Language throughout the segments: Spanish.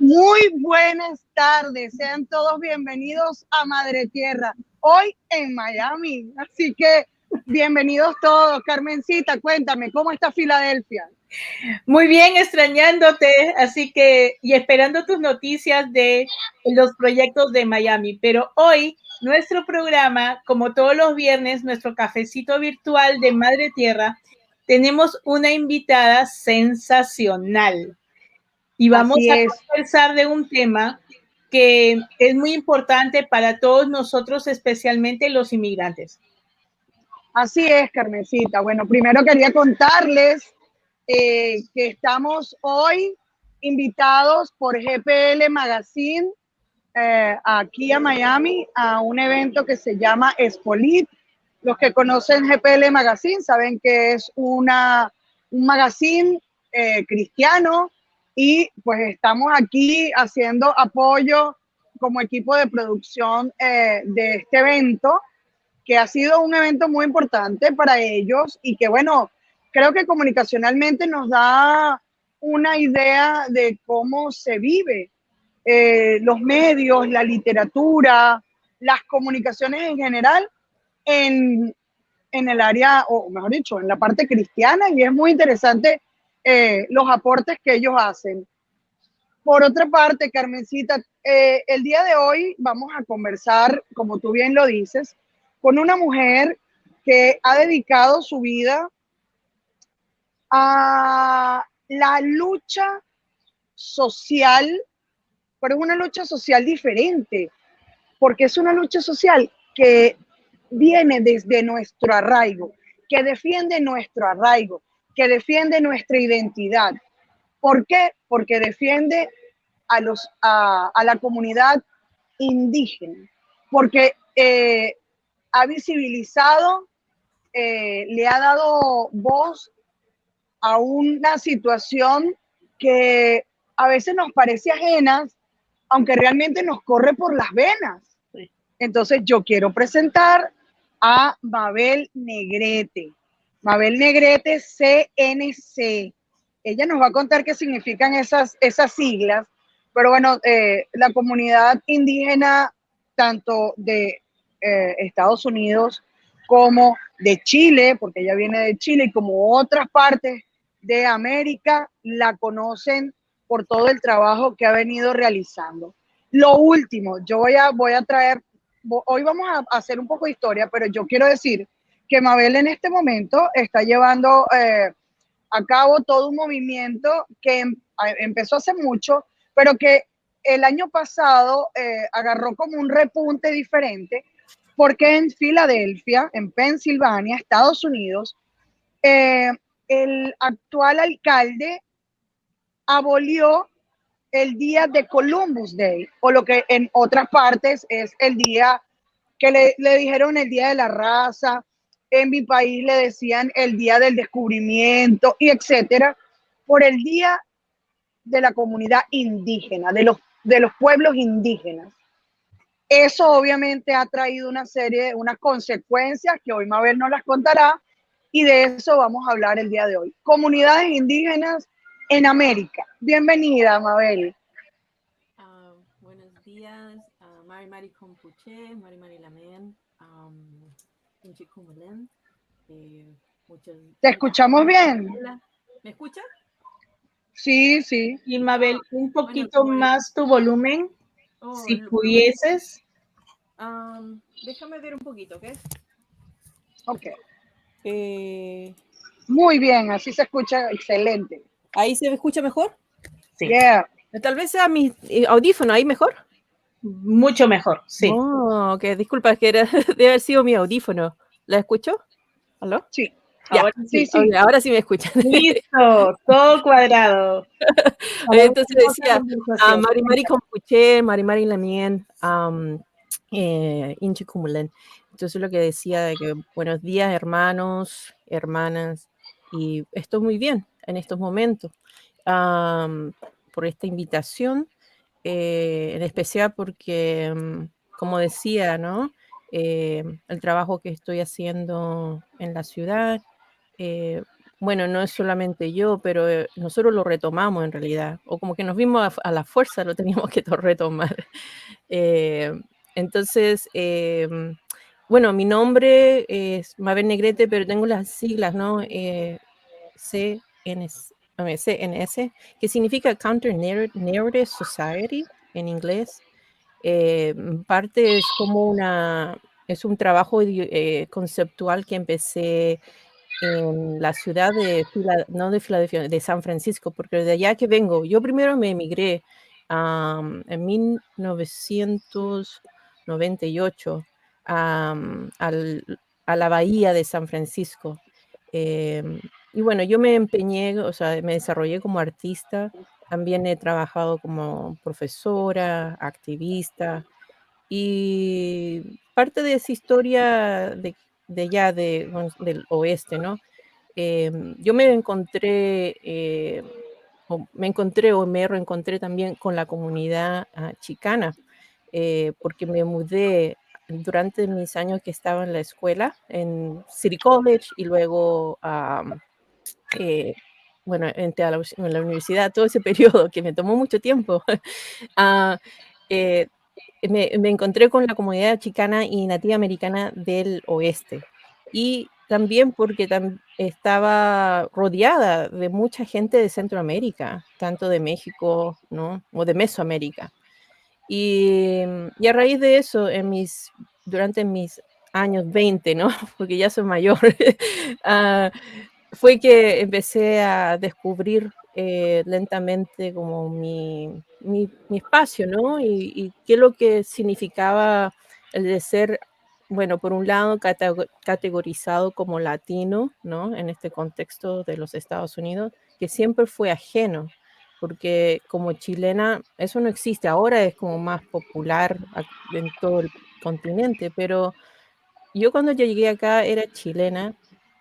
Muy buenas tardes, sean todos bienvenidos a Madre Tierra, hoy en Miami. Así que bienvenidos todos. Carmencita, cuéntame, ¿cómo está Filadelfia? Muy bien, extrañándote, así que, y esperando tus noticias de los proyectos de Miami. Pero hoy, nuestro programa, como todos los viernes, nuestro cafecito virtual de Madre Tierra, tenemos una invitada sensacional. Y vamos a conversar de un tema que es muy importante para todos nosotros, especialmente los inmigrantes. Así es, Carmencita. Bueno, primero quería contarles que estamos hoy invitados por GPL Magazine aquí a Miami a un evento que se llama Expolit. Los que conocen GPL Magazine saben que es un magazine cristiano y pues estamos aquí haciendo apoyo como equipo de producción de este evento, que ha sido un evento muy importante para ellos y que, bueno, creo que comunicacionalmente nos da una idea de cómo se vive los medios, la literatura, las comunicaciones en general en el área, o mejor dicho, en la parte cristiana, y es muy interesante los aportes que ellos hacen. Por otra parte, Carmencita, el día de hoy vamos a conversar, como tú bien lo dices, con una mujer que ha dedicado su vida a la lucha social, pero es una lucha social diferente, porque es una lucha social que viene desde nuestro arraigo, que defiende nuestro arraigo, que defiende nuestra identidad. ¿Por qué? Porque defiende a la comunidad indígena, porque ha visibilizado, le ha dado voz a una situación que a veces nos parece ajena, aunque realmente nos corre por las venas. Entonces yo quiero presentar a Mabel Negrete. Mabel Negrete, CNC. Ella nos va a contar qué significan esas siglas, pero bueno, la comunidad indígena, tanto de Estados Unidos como de Chile, porque ella viene de Chile, y como otras partes de América, la conocen por todo el trabajo que ha venido realizando. Lo último, yo voy a traer, hoy vamos a hacer un poco de historia, pero yo quiero decir que Mabel en este momento está llevando a cabo todo un movimiento que empezó hace mucho, pero que el año pasado agarró como un repunte diferente, porque en Filadelfia, en Pensilvania, Estados Unidos, el actual alcalde abolió el día de Columbus Day, o lo que en otras partes es el día que le dijeron el día de la raza. En mi país le decían el día del descubrimiento y etcétera, por el día de la comunidad indígena, de los pueblos indígenas. Eso obviamente ha traído unas consecuencias que hoy Mabel nos las contará, y de eso vamos a hablar el día de hoy. Comunidades indígenas en América. Bienvenida, Mabel. Buenos días, Mari Mari Compuche, Mari Mari Lamen, ¿Te escuchamos bien? ¿Me escucha? Sí, sí. Y Mabel, un poquito más tu volumen, si pudieses. Déjame ver un poquito, ¿ok? Ok. Muy bien, así se escucha excelente. ¿Ahí se me escucha mejor? Sí. Yeah. Tal vez sea mi audífono, ¿ahí mejor? Mucho mejor, sí. Oh, ok, disculpa, es que debe haber sido mi audífono. ¿La escucho? ¿Aló? Sí. Ya, Ahora sí. Sí. Okay, ahora sí me escuchan. Listo, todo cuadrado. Entonces decía, Mari Mari Compuche, Mari Mari Lamien, Inche Kumulen. Entonces lo que decía de que buenos días, hermanos, hermanas, y estoy muy bien en estos momentos por esta invitación, en especial porque, como decía, ¿no? El trabajo que estoy haciendo en la ciudad, bueno, no es solamente yo, pero nosotros lo retomamos en realidad, o como que nos vimos a la fuerza, lo teníamos que retomar. Eh, entonces, bueno, mi nombre es Mabel Negrete, pero tengo las siglas, ¿no? CNS, CNS, que significa Counter Narrative Society en inglés. Parte es como es un trabajo conceptual que empecé en la ciudad no de Filadelfia, de San Francisco, porque de allá que vengo, yo primero me emigré en 1998 a la bahía de San Francisco. Y bueno, yo me empeñé, o sea, me desarrollé como artista, también he trabajado como profesora, activista, y parte de esa historia de allá, bueno, del oeste, ¿no? Yo me encontré o me reencontré también con la comunidad chicana, porque me mudé durante mis años que estaba en la escuela, en City College, y luego, eh, bueno, entré a en la universidad, todo ese periodo que me tomó mucho tiempo. Ah, eh, me encontré con la comunidad chicana y nativa americana del oeste. Y también porque estaba rodeada de mucha gente de Centroamérica, tanto de México, ¿no? O de Mesoamérica. Y a raíz de eso, durante mis años 20, ¿no? Porque ya soy mayor, ah, fue que empecé a descubrir lentamente como mi espacio, ¿no? Y qué es lo que significaba el de ser, bueno, por un lado categorizado como latino, ¿no? En este contexto de los Estados Unidos, que siempre fue ajeno, porque como chilena eso no existe, ahora es como más popular en todo el continente, pero yo cuando yo llegué acá era chilena,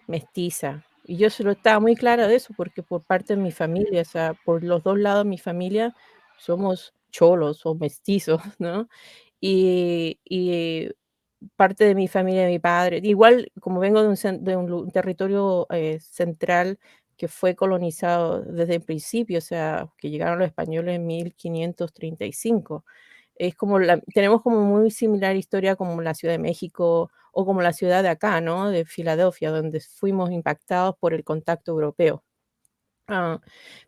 mestiza, y yo solo estaba muy clara de eso, porque por parte de mi familia, o sea, por los 2 lados de mi familia somos cholos o mestizos, ¿no? Y parte de mi familia, de mi padre igual como vengo de un territorio, central que fue colonizado desde el principio, o sea, que llegaron los españoles en 1535. Es como tenemos como muy similar historia como la Ciudad de México o como la ciudad de acá, ¿no? De Filadelfia, donde fuimos impactados por el contacto europeo. Ah,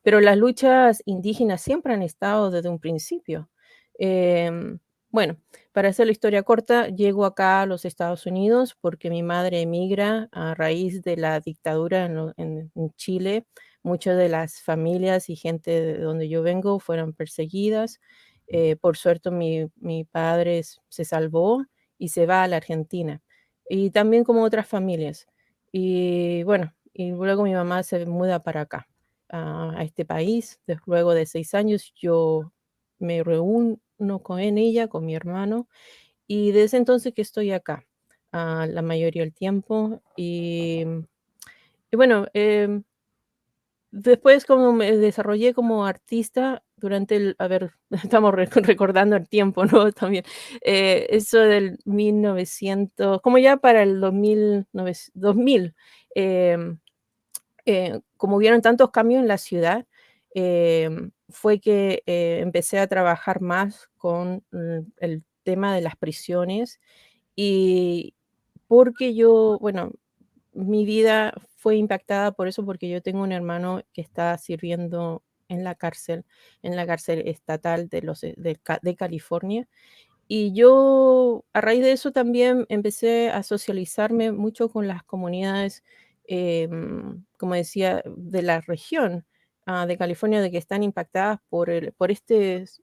pero las luchas indígenas siempre han estado desde un principio. Em, bueno, para hacer la historia corta, llego acá a los Estados Unidos porque mi madre emigra a raíz de la dictadura en Chile. Muchas de las familias y gente de donde yo vengo fueron perseguidas. Por suerte, mi padre se salvó y se va a la Argentina. Y también como otras familias. Y bueno, y luego mi mamá se muda para acá a este país. Luego de 6 años, yo me reúno con ella, con mi hermano, y desde entonces que estoy acá, la mayoría del tiempo. Y bueno, después como me desarrollé como artista durante a ver, estamos recordando el tiempo, ¿no? También, eso del 1900, como ya para el 2000, em, como hubieron tantos cambios en la ciudad, fue que empecé a trabajar más con el tema de las prisiones y porque yo, bueno, mi vida fue impactada por eso, porque yo tengo un hermano que está sirviendo en la cárcel estatal de California. Y yo, a raíz de eso, también empecé a socializarme mucho con las comunidades, como decía, de la región, de California, de que están impactadas por estos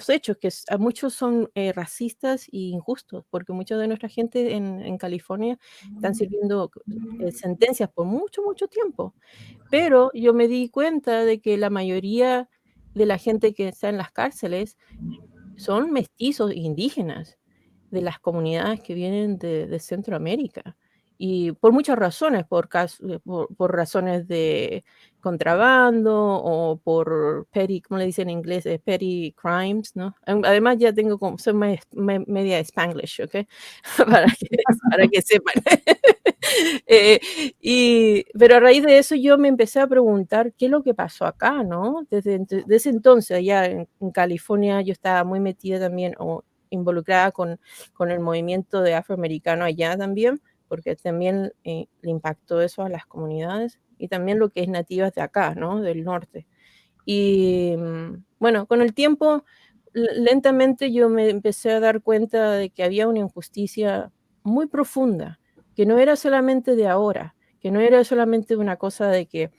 hechos, a muchos son, racistas y injustos, porque mucha de nuestra gente en California están sirviendo, sentencias por mucho, mucho tiempo. Pero yo me di cuenta de que la mayoría de la gente que está en las cárceles son mestizos indígenas de las comunidades que vienen de Centroamérica. y por muchas razones, por razones de contrabando o por petty, ¿cómo le dicen en inglés? Petty crimes, ¿no? Además ya tengo como, soy media Spanglish, ¿ok? Para que sepan. Pero a raíz de eso yo me empecé a preguntar qué es lo que pasó acá, ¿no? Desde ese entonces, allá en California, yo estaba muy metida también o involucrada con el movimiento de afroamericano allá también, porque también le impactó eso a las comunidades y también lo que es nativas de acá, ¿no? Del norte. Y bueno, con el tiempo, lentamente yo me empecé a dar cuenta de que había una injusticia muy profunda, que no era solamente de ahora, que no era solamente una cosa de que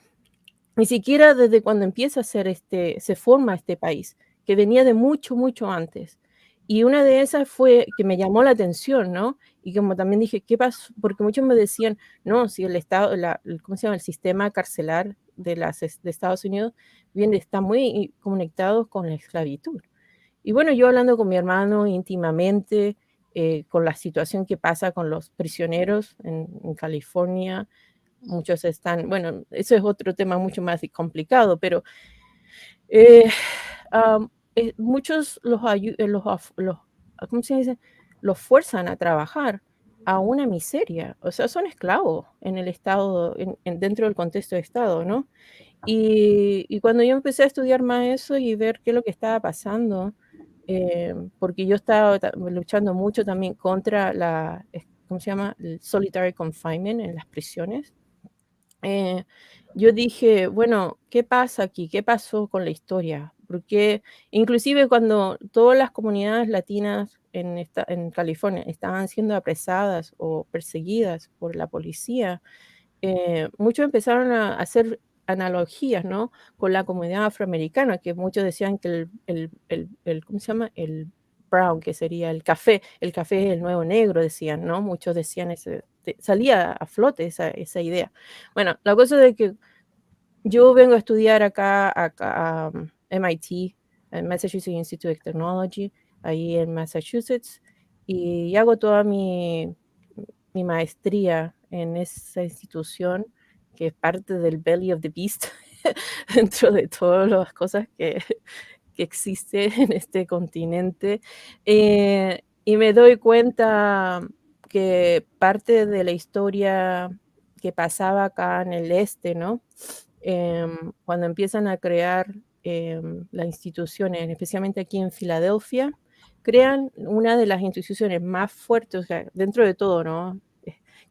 ni siquiera desde cuando empieza a ser se forma este país, que venía de mucho, mucho antes. Y una de esas fue que me llamó la atención, ¿no? Y como también dije, ¿qué pasó? Porque muchos me decían, no, si el Estado, ¿cómo se llama? El sistema carcelar de Estados Unidos está muy conectado con la esclavitud. Y bueno, yo hablando con mi hermano íntimamente, con la situación que pasa con los prisioneros en California, muchos están, bueno, eso es otro tema mucho más complicado, pero muchos ¿cómo se dice? Los fuerzan a trabajar a una miseria, o sea, son esclavos en el Estado, dentro del contexto de Estado, ¿no? Y cuando yo empecé a estudiar más eso y ver qué es lo que estaba pasando, porque yo estaba luchando mucho también contra ¿cómo se llama? El solitary confinement en las prisiones. Yo dije, bueno, ¿qué pasa aquí? ¿Qué pasó con la historia? Porque inclusive cuando todas las comunidades latinas en California estaban siendo apresadas o perseguidas por la policía, muchos empezaron a hacer analogías, ¿no? Con la comunidad afroamericana, que muchos decían que ¿cómo se llama? El brown, que sería el café es el nuevo negro, decían, ¿no? Muchos decían salía a flote esa idea. Bueno, la cosa de que yo vengo a estudiar acá a MIT, el Massachusetts Institute of Technology, ahí en Massachusetts, y hago toda mi maestría en esa institución, que es parte del belly of the beast, dentro de todas las cosas que existen en este continente. Y me doy cuenta que parte de la historia que pasaba acá en el este, ¿no? Cuando empiezan a crear las instituciones, especialmente aquí en Filadelfia, crean una de las instituciones más fuertes, o sea, dentro de todo, ¿no?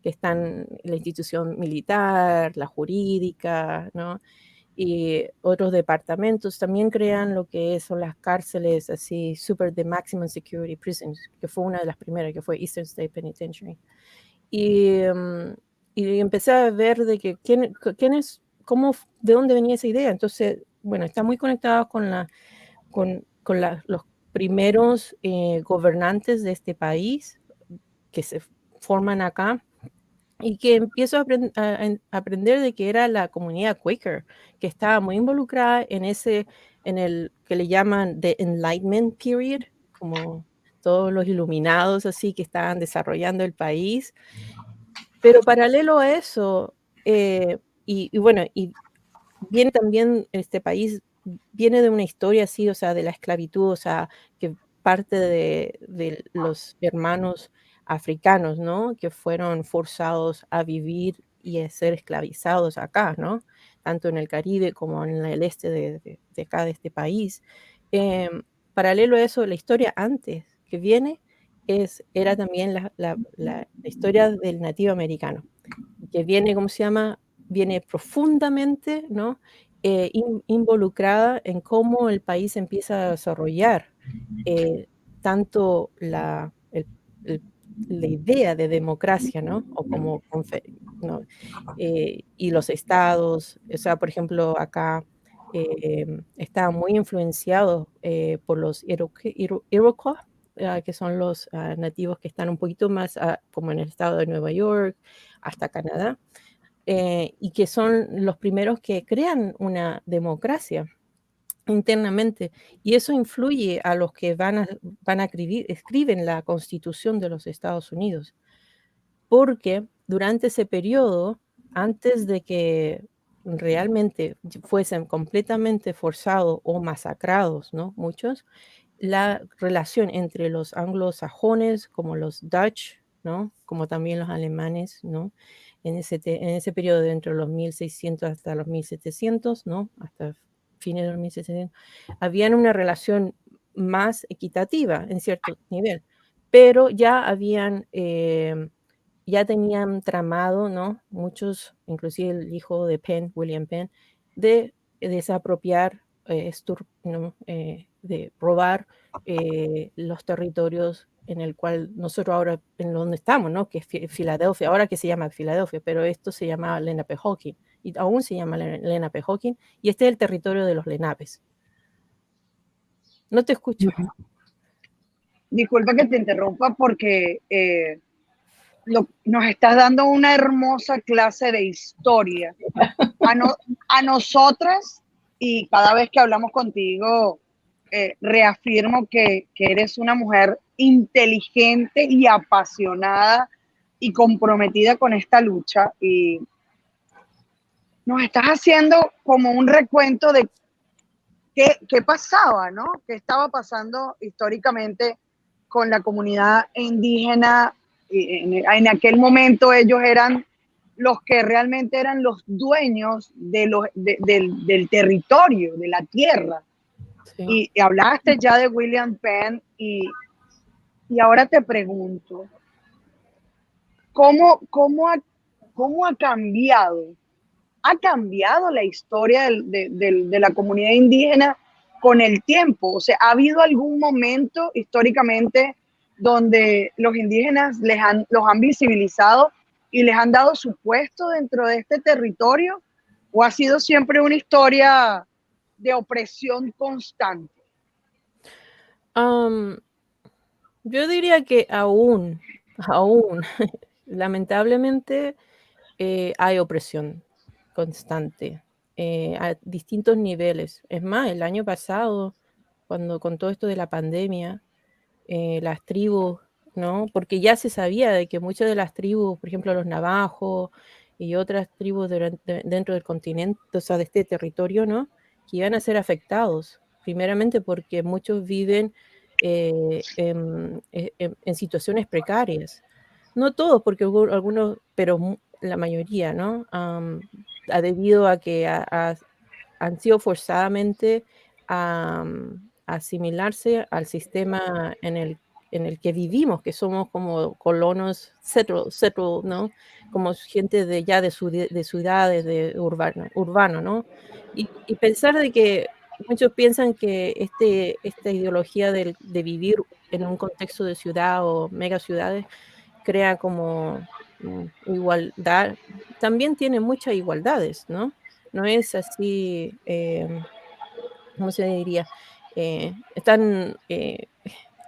Que están la institución militar, la jurídica, ¿no? Y otros departamentos también crean lo que son las cárceles así, super de maximum security prisons, que fue una de las primeras, que fue Eastern State Penitentiary. Y empecé a ver de que de dónde venía esa idea. Entonces, bueno, está muy conectado con los primeros gobernantes de este país que se forman acá, y que empiezo a aprender de que era la comunidad Quaker, que estaba muy involucrada en el que le llaman The Enlightenment Period, como todos los iluminados así que estaban desarrollando el país. Pero paralelo a eso, bueno, y viene también este país, viene de una historia así, o sea, de la esclavitud, o sea, que parte de los hermanos africanos, ¿no? Que fueron forzados a vivir y a ser esclavizados acá, ¿no? Tanto en el Caribe como en el este de acá, de este país. Paralelo a eso, la historia antes que viene era también la historia del nativo americano, que viene, ¿cómo se llama? Viene profundamente, ¿no? Involucrada en cómo el país empieza a desarrollar tanto la idea de democracia, ¿no? O como, ¿no? Y los estados, o sea, por ejemplo, acá está muy influenciado por los Iroquois, que son los nativos que están un poquito más como en el estado de Nueva York, hasta Canadá, y que son los primeros que crean una democracia internamente, y eso influye a los que van a escriben la Constitución de los Estados Unidos, porque durante ese periodo, antes de que realmente fuesen completamente forzados o masacrados, ¿no? Muchos, la relación entre los anglosajones, como los Dutch, ¿no? Como también los alemanes, ¿no? En ese periodo de entre los 1600 hasta los 1700, ¿no? Hasta fines de los 1700, habían una relación más equitativa en cierto nivel, pero ya tenían tramado, ¿no? Muchos, inclusive el hijo de Penn, William Penn, de desapropiar, ¿no? De robar los territorios en el cual nosotros ahora, en donde estamos, ¿no? Que es Filadelfia, ahora que se llama Filadelfia, pero esto se llama Lenapehoking, y aún se llama Lenapehoking, y este es el territorio de los Lenapes. No te escucho. Disculpa que te interrumpa porque nos estás dando una hermosa clase de historia a nosotras, y cada vez que hablamos contigo reafirmo que eres una mujer inteligente y apasionada y comprometida con esta lucha, y nos estás haciendo como un recuento de qué pasaba, ¿no? ¿Qué estaba pasando históricamente con la comunidad indígena? En aquel momento ellos eran los que realmente eran los dueños del territorio, de la tierra. Sí. Y hablaste ya de William Penn, y ahora te pregunto, ¿cómo ha cambiado? ¿Ha cambiado la historia de la comunidad indígena con el tiempo? O sea, ¿ha habido algún momento históricamente donde los indígenas los han visibilizado y les han dado su puesto dentro de este territorio? ¿O ha sido siempre una historia de opresión constante? Yo diría que aún, lamentablemente, hay opresión constante a distintos niveles. Es más, el año pasado, cuando con todo esto de la pandemia, las tribus, ¿no? Porque ya se sabía de que muchas de las tribus, por ejemplo, los navajos y otras tribus dentro del continente, o sea, de este territorio, ¿no? Que iban a ser afectados, primeramente porque muchos viven en situaciones precarias. No todos, porque hubo algunos, pero la mayoría, ¿no? Debido a que han sido forzadamente a asimilarse al sistema en el que vivimos, que somos como colonos settled, ¿no? Como gente de ciudades, de urbano, ¿no? Y pensar de que muchos piensan que esta ideología de vivir en un contexto de ciudad o megaciudades crea como igualdad, también tiene muchas igualdades, ¿no? No es así, ¿cómo se diría?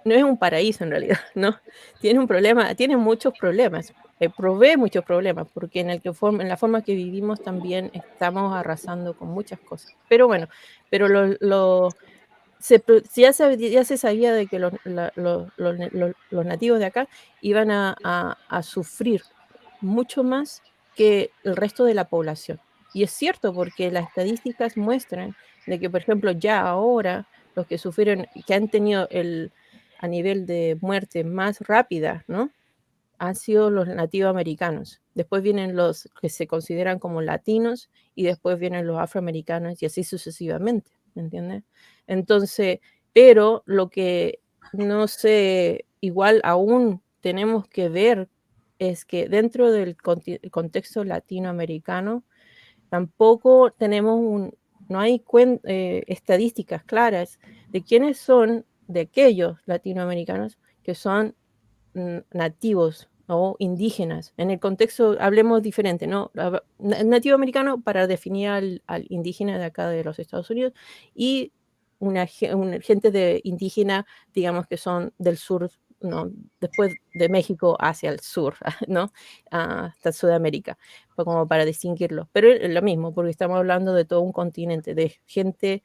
No es un paraíso en realidad, ¿no? Tiene un problema, tiene muchos problemas, provee muchos problemas, porque en la forma que vivimos también estamos arrasando con muchas cosas. Pero bueno, pero ya se sabía de que los nativos de acá iban a sufrir mucho más que el resto de la población. Y es cierto, porque las estadísticas muestran de que, por ejemplo, ya ahora los que sufrieron, que han tenido a nivel de muerte más rápida, ¿no? Han sido los nativos americanos. Después vienen los que se consideran como latinos y después vienen los afroamericanos y así sucesivamente, ¿me entiendes? Entonces, pero lo que no sé, igual aún tenemos que ver es que dentro del contexto latinoamericano tampoco no hay estadísticas claras de quiénes son de aquellos latinoamericanos que son nativos o indígenas. En el contexto, hablemos diferente, ¿no? Nativo americano para definir al indígena de acá de los Estados Unidos, y una gente indígena, digamos, que son del sur, ¿no? Después de México hacia el sur, ¿no? Hasta Sudamérica, como para distinguirlo. Pero es lo mismo, porque estamos hablando de todo un continente, de gente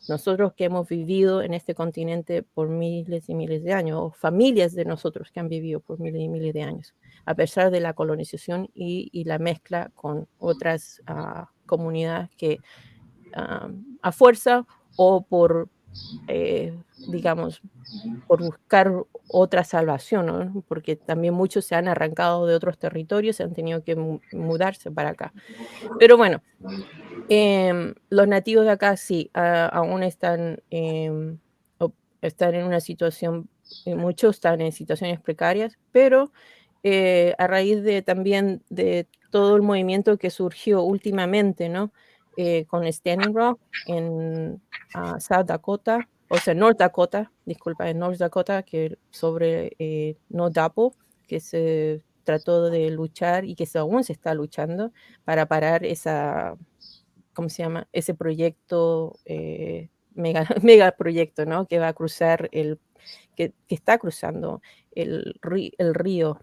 nosotros que hemos vivido en este continente por miles y miles de años, o familias de nosotros que han vivido por miles y miles de años, a pesar de la colonización y la mezcla con otras comunidades que a fuerza o por, digamos, por buscar otra salvación, ¿no? Porque también muchos se han arrancado de otros territorios, se han tenido que mudarse para acá. Pero bueno, los nativos de acá sí, aún están, están en una situación, muchos están en situaciones precarias, pero a raíz de también de todo el movimiento que surgió últimamente, ¿no? Con Standing Rock en South Dakota, o sea, North Dakota, disculpa, en North Dakota, que sobre No Dapo, que se trató de luchar y que aún se está luchando para parar esa, ¿cómo se llama? Ese proyecto, mega proyecto, ¿no? Que va a cruzar que está cruzando el río.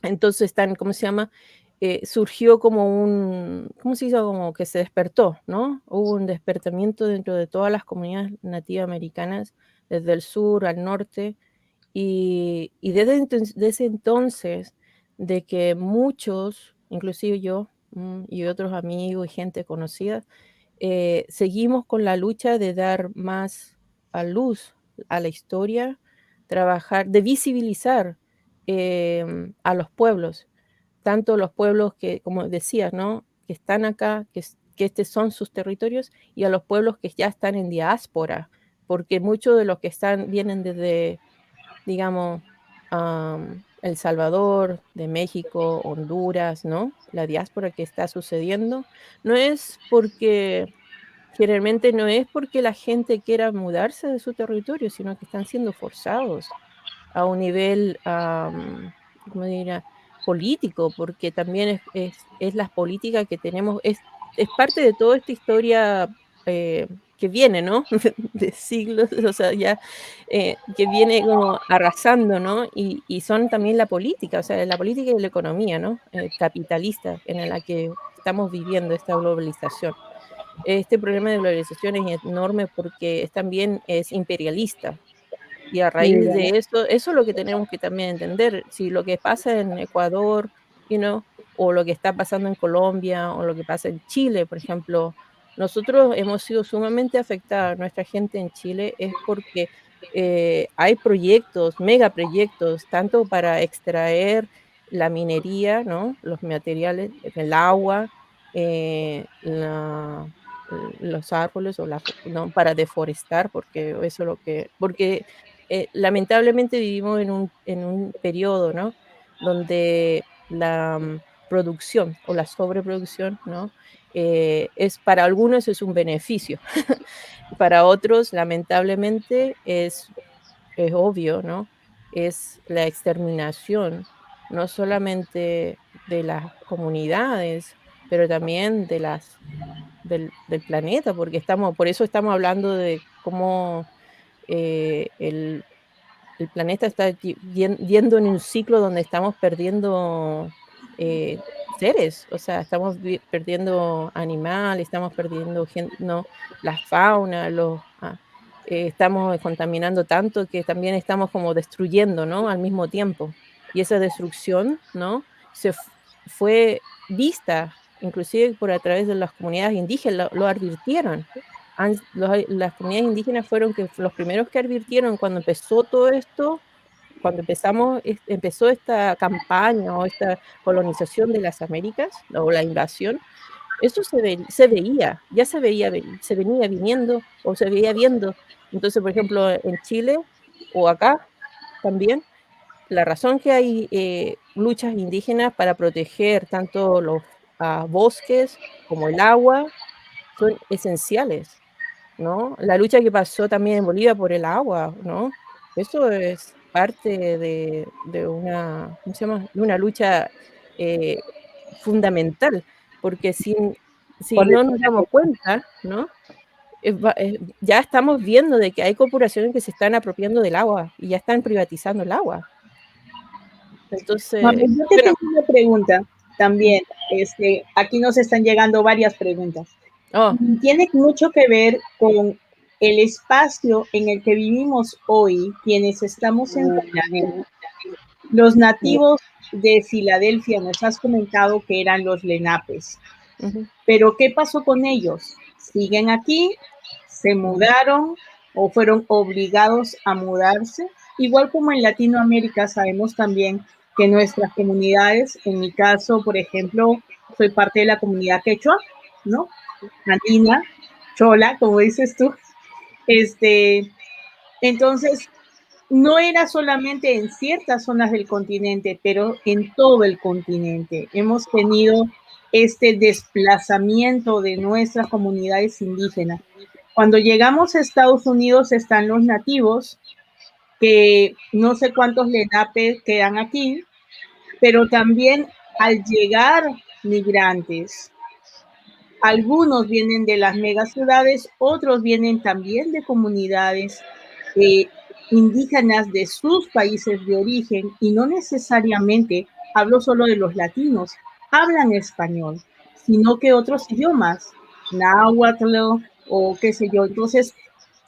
Entonces están, ¿cómo se llama? Surgió como ¿cómo se dice? Como que se despertó, ¿no? Hubo un despertamiento dentro de todas las comunidades nativas americanas, desde el sur al norte, y desde entonces, de que muchos, inclusive yo y otros amigos y gente conocida, seguimos con la lucha de dar más a luz a la historia, trabajar, de visibilizar a los pueblos, tanto los pueblos que, como decías, ¿no? Que están acá, que estos son sus territorios, y a los pueblos que ya están en diáspora, porque muchos de los que vienen desde, digamos, El Salvador, de México, Honduras, ¿no? La diáspora que está sucediendo, no es porque, generalmente no es porque la gente quiera mudarse de su territorio, sino que están siendo forzados a un nivel, ¿cómo diría? Político, porque también es la política que tenemos, es parte de toda esta historia que viene, ¿no? De siglos, o sea, ya que viene como arrasando, ¿no? Y son también la política, o sea, la política y la economía, ¿no? Capitalista en la que estamos viviendo esta globalización. Este problema de globalización es enorme porque también es imperialista, y a Sí, raíz de eso es lo que tenemos que también entender. Si lo que pasa en Ecuador, o lo que está pasando en Colombia, o lo que pasa en Chile, por ejemplo, nosotros hemos sido sumamente afectados, nuestra gente en Chile, es porque hay proyectos, megaproyectos, tanto para extraer la minería, ¿no? Los materiales, el agua, los árboles, ¿no? Para deforestar, porque eso es porque lamentablemente vivimos en un periodo, ¿no? Donde la producción o la sobreproducción, ¿no? Para algunos es un beneficio, para otros lamentablemente es obvio, ¿no? Es la exterminación, no solamente de las comunidades, pero también del planeta, porque por eso estamos hablando de cómo el planeta está yendo en un ciclo donde estamos perdiendo seres, o sea, estamos perdiendo animales, estamos perdiendo no, la fauna, estamos contaminando tanto que también estamos como destruyendo, ¿no? Al mismo tiempo. Y esa destrucción, ¿no? Fue vista, inclusive por a través de las comunidades indígenas, lo advirtieron. Las comunidades indígenas fueron los primeros que advirtieron cuando empezó todo esto, cuando empezó esta campaña o esta colonización de las Américas o la invasión. Eso se veía, ya se venía viniendo o se veía viendo. Entonces, por ejemplo, en Chile o acá también, la razón que hay luchas indígenas para proteger tanto los bosques como el agua son esenciales, ¿no? La lucha que pasó también en Bolivia por el agua, ¿no? Eso es parte de una, ¿cómo se llama? De una lucha eh, fundamental, porque si por no nos damos eso. cuenta, ¿no? Ya estamos viendo de que hay corporaciones que se están apropiando del agua y ya están privatizando el agua. Mami, Entonces, yo te bueno, tengo una pregunta también. Aquí nos están llegando varias preguntas. Oh. Tiene mucho que ver con el espacio en el que vivimos hoy, quienes estamos en Filadelfia. Los nativos de Filadelfia nos has comentado que eran los Lenapes. Pero ¿qué pasó con ellos? ¿Siguen aquí? ¿Se mudaron o fueron obligados a mudarse? Igual como en Latinoamérica sabemos también que nuestras comunidades, en mi caso, por ejemplo, soy parte de la comunidad quechua, ¿no? Andina, chola, como dices tú. Entonces, no era solamente en ciertas zonas del continente, pero en todo el continente. Hemos tenido este desplazamiento de nuestras comunidades indígenas. Cuando llegamos a Estados Unidos están los nativos, que no sé cuántos lenapes quedan aquí, pero también al llegar migrantes, algunos vienen de las megaciudades, otros vienen también de comunidades indígenas de sus países de origen, y no necesariamente hablo solo de los latinos, hablan español, sino que otros idiomas, náhuatl o qué sé yo. Entonces,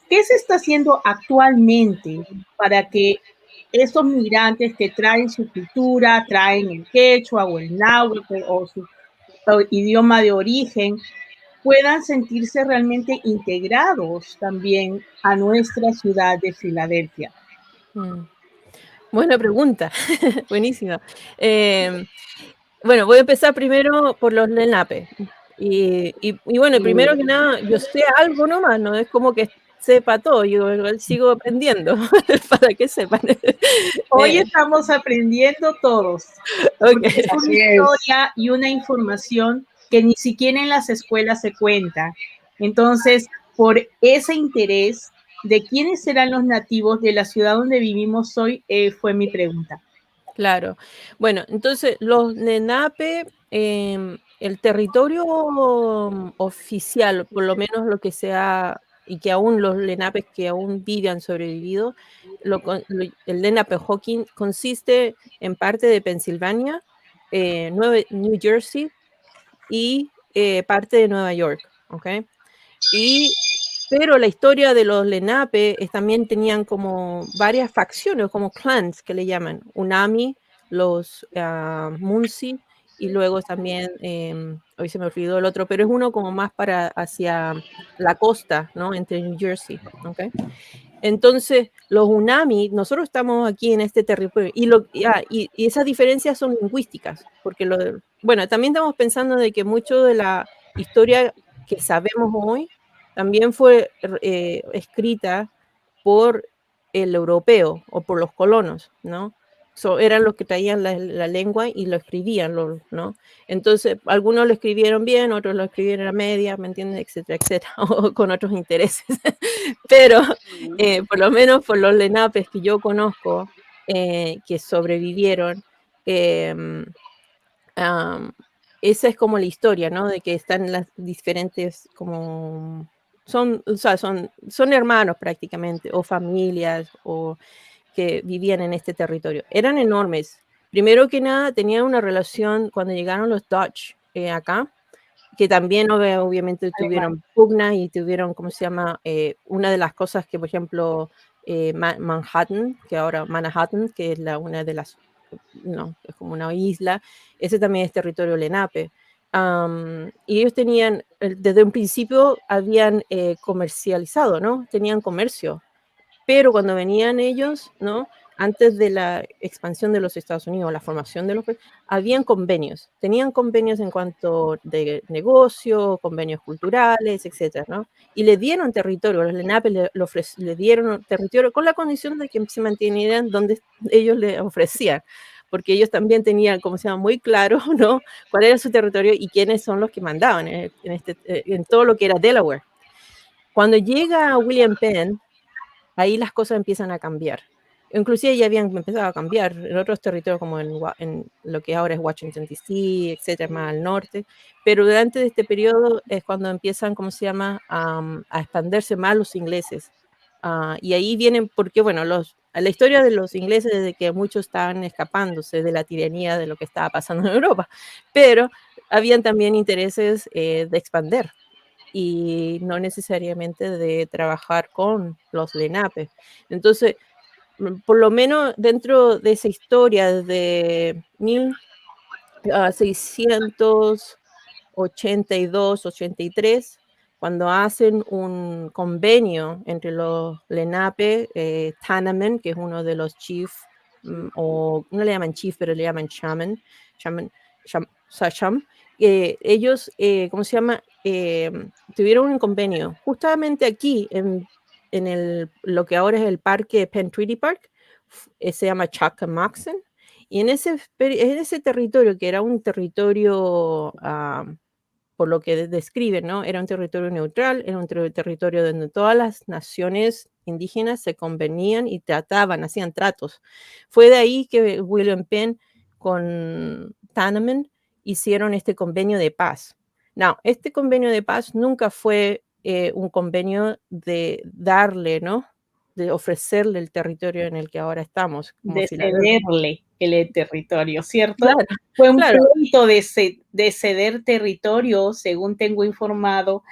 ¿qué se está haciendo actualmente para que estos migrantes que traen su cultura, traen el quechua o el náhuatl o su idioma de origen, puedan sentirse realmente integrados también a nuestra ciudad de Filadelfia? Buena pregunta, buenísima. Bueno, voy a empezar primero por los Lenape. Y bueno, primero que nada, yo sé algo nomás, no es como que sepa todo, yo igual sigo aprendiendo, para que sepan. Hoy estamos aprendiendo todos, porque Okay. es una historia y una información que ni siquiera en las escuelas se cuenta. Entonces, por ese interés de quiénes serán los nativos de la ciudad donde vivimos hoy, fue mi pregunta. Claro. Bueno, entonces los Lenape, el territorio oficial, por lo menos lo que sea, y que aún los Lenapes que aún viven han sobrevivido, el Lenape Hawking consiste en parte de Pensilvania, New Jersey y parte de Nueva York, ¿ok? Pero la historia de los Lenape también tenían como varias facciones, como clans que le llaman, Unami, los Munsi, y luego también, hoy se me olvidó el otro, pero es uno como más para hacia la costa, ¿no? Entre New Jersey, ¿ok? Entonces, los Unami, nosotros estamos aquí en este territorio, y esas diferencias son lingüísticas, porque bueno, también estamos pensando de que mucho de la historia que sabemos hoy también fue escrita por el europeo o por los colonos, ¿no? Eran los que traían la lengua y lo escribían, ¿no? Entonces, algunos lo escribieron bien, otros lo escribieron a media, ¿me entiendes? Etcétera, etcétera, o con otros intereses. Pero, por lo menos por los Lenapes que yo conozco, que sobrevivieron, esa es como la historia, ¿no? De que están las diferentes, como, o sea, son hermanos prácticamente, o familias, o que vivían en este territorio. Eran enormes. Primero que nada, tenían una relación cuando llegaron los Dutch acá, que también obviamente tuvieron pugna y tuvieron, ¿cómo se llama? Una de las cosas que, por ejemplo, Manhattan, que es una de las, no, es como una isla, ese también es territorio Lenape. Y ellos tenían, desde un principio habían comercializado, ¿no? Tenían comercio, pero cuando venían ellos, ¿no? Antes de la expansión de los Estados Unidos, la formación de habían convenios, tenían convenios en cuanto de negocio, convenios culturales, etcétera, ¿no? Y le dieron territorio, los Lenape le dieron territorio con la condición de que se mantuvieran donde ellos le ofrecían, porque ellos también tenían, como se llama, muy claro, ¿no? Cuál era su territorio y quiénes son los que mandaban en todo lo que era Delaware. Cuando llega William Penn, ahí las cosas empiezan a cambiar. Inclusive ya habían empezado a cambiar en otros territorios como en lo que ahora es Washington, D.C., etcétera, más al norte, pero durante este periodo es cuando empiezan, ¿cómo se llama?, a expandirse más los ingleses. Y ahí vienen, porque bueno, la historia de los ingleses desde que muchos estaban escapándose de la tiranía de lo que estaba pasando en Europa, pero habían también intereses de expandir. y no necesariamente de trabajar con los Lenape. Entonces, por lo menos dentro de esa historia de 1682, 83, cuando hacen un convenio entre los Lenape, Tanaman, que es uno de los chief, o no le llaman chief, pero le llaman shaman, Sasham, ellos, ¿cómo se llama? Tuvieron un convenio justamente aquí en lo que ahora es el parque Penn Treaty Park, se llama Chakamoxen, y en ese territorio, que era un territorio, por lo que describen, ¿no? Era un territorio neutral, era un territorio donde todas las naciones indígenas se convenían y trataban, hacían tratos. Fue de ahí que William Penn con Tanaman hicieron este convenio de paz. No, este convenio de paz nunca fue un convenio de darle, ¿no? De ofrecerle el territorio en el que ahora estamos. De cederle el territorio, ¿cierto? Claro, fue un pleito de ceder territorio, según tengo informado,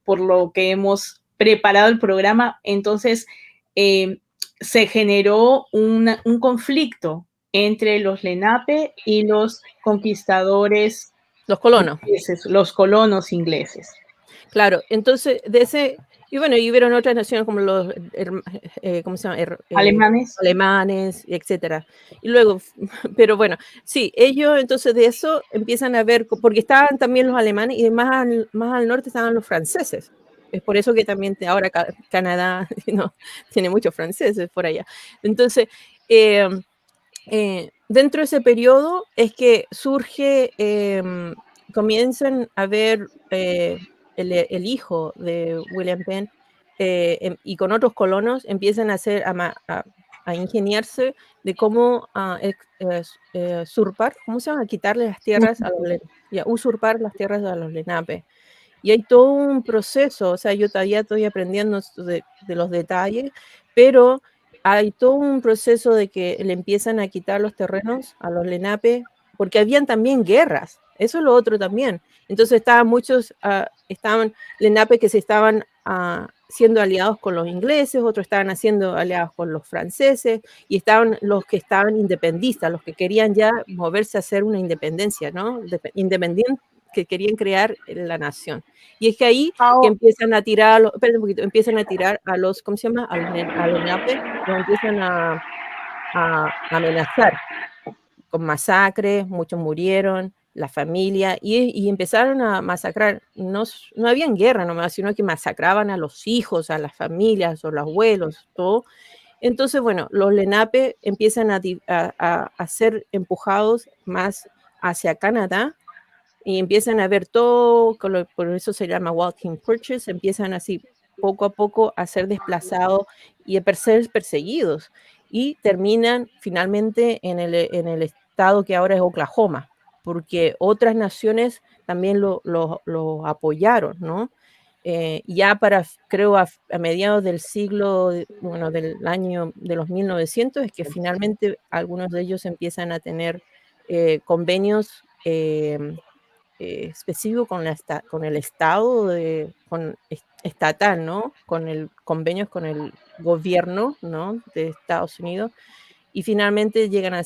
por lo que hemos preparado el programa. Entonces, se generó un conflicto entre los Lenape y los conquistadores, los colonos. Los colonos ingleses. Claro, entonces de ese, y bueno, y hubieron otras naciones como los, ¿cómo se llama? Alemanes, etcétera. Y luego, pero bueno, sí, ellos entonces de eso empiezan a ver, porque estaban también los alemanes y más al norte estaban los franceses. Es por eso que también ahora Canadá no, tiene muchos franceses por allá. Entonces, dentro de ese periodo es que surge, comienzan a ver el hijo de William Penn y con otros colonos empiezan a ingeniarse de cómo usurpar, ¿cómo se llama? Quitarle las tierras usurpar las tierras a los Lenape. Y hay todo un proceso, o sea, yo todavía estoy aprendiendo de los detalles, pero hay todo un proceso de que le empiezan a quitar los terrenos a los Lenape, porque habían también guerras, eso es lo otro también. Entonces estaban Lenape que se estaban siendo aliados con los ingleses, otros estaban haciendo aliados con los franceses, y estaban los que estaban independistas, los que querían ya moverse a hacer una independencia, ¿no? Independiente, que querían crear la nación. Y es que ahí que empiezan a tirar, empiezan a tirar a los, ¿cómo se llama? A los Lenape, los empiezan a amenazar con masacres, muchos murieron, la familia, y empezaron a masacrar. No habían guerra nomás, sino que masacraban a los hijos, a las familias, o los abuelos, todo. Entonces, bueno, los Lenape empiezan a ser empujados más hacia Canadá, y empiezan a ver todo, por eso se llama walking purchase, empiezan así poco a poco a ser desplazados y a ser perseguidos, y terminan finalmente en el estado que ahora es Oklahoma, porque otras naciones también lo apoyaron, ¿no? Ya creo, a mediados del siglo, bueno, del año de los 1900, es que finalmente algunos de ellos empiezan a tener convenios específico con el Estado, estatal, ¿no? Convenios con el gobierno, ¿no? De Estados Unidos, y finalmente llegan a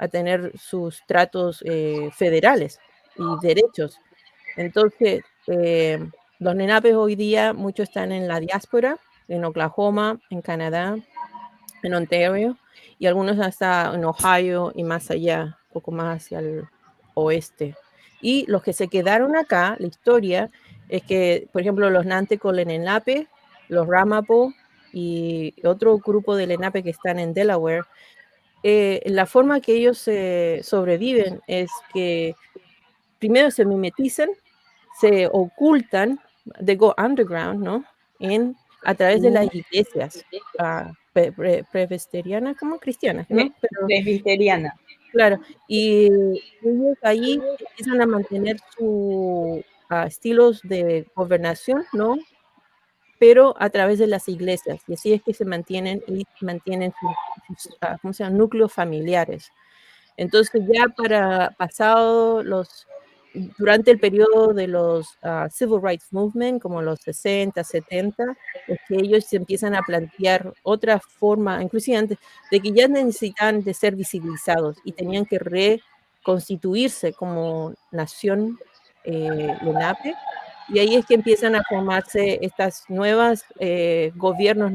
tener sus tratos federales y derechos. Entonces, los Lenapes hoy día, muchos están en la diáspora, en Oklahoma, en Canadá, en Ontario, y algunos hasta en Ohio y más allá, un poco más hacia el oeste. Y los que se quedaron acá, la historia es que, por ejemplo, los Nanticoke Lenape, los Ramapo y otro grupo de Lenape que están en Delaware, la forma que ellos sobreviven es que primero se mimetizan, se ocultan, they go underground, ¿no? A través de las iglesias presbiterianas, como cristianas, ¿no? Presbiteriana. Claro, y ellos ahí empiezan a mantener sus estilos de gobernación, ¿no? Pero a través de las iglesias, y así es que se mantienen sus ¿cómo se llama? Núcleos familiares. Entonces ya para pasado durante el periodo de los Civil Rights Movement, como los 60, 70, es que ellos se empiezan a plantear otra forma, inclusive antes, de que ya necesitan de ser visibilizados y tenían que reconstituirse como nación Lenape. Y ahí es que empiezan a formarse estas nuevas gobiernos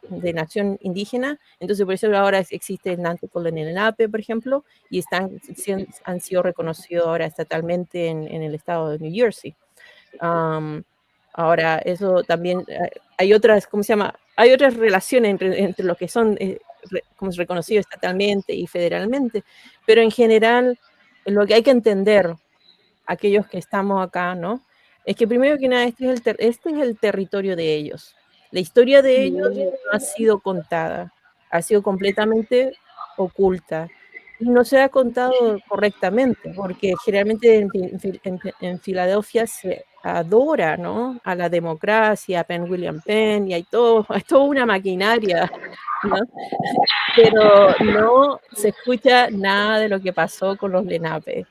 de nación indígena. Entonces, por eso ahora existe el Nanticoke Lenape, por ejemplo, y han sido reconocidos ahora estatalmente en el estado de New Jersey. Ahora, eso también, hay otras, ¿cómo se llama? Hay otras relaciones entre lo que son como es reconocido estatalmente y federalmente, pero en general, lo que hay que entender, aquellos que estamos acá, ¿no? Es que primero que nada, este es el territorio de ellos. La historia de ellos no ha sido contada, ha sido completamente oculta y no se ha contado correctamente, porque generalmente en Filadelfia se adora, ¿no? A la democracia, a Penn William Penn, y hay hay toda una maquinaria, ¿no? Pero no se escucha nada de lo que pasó con los Lenape.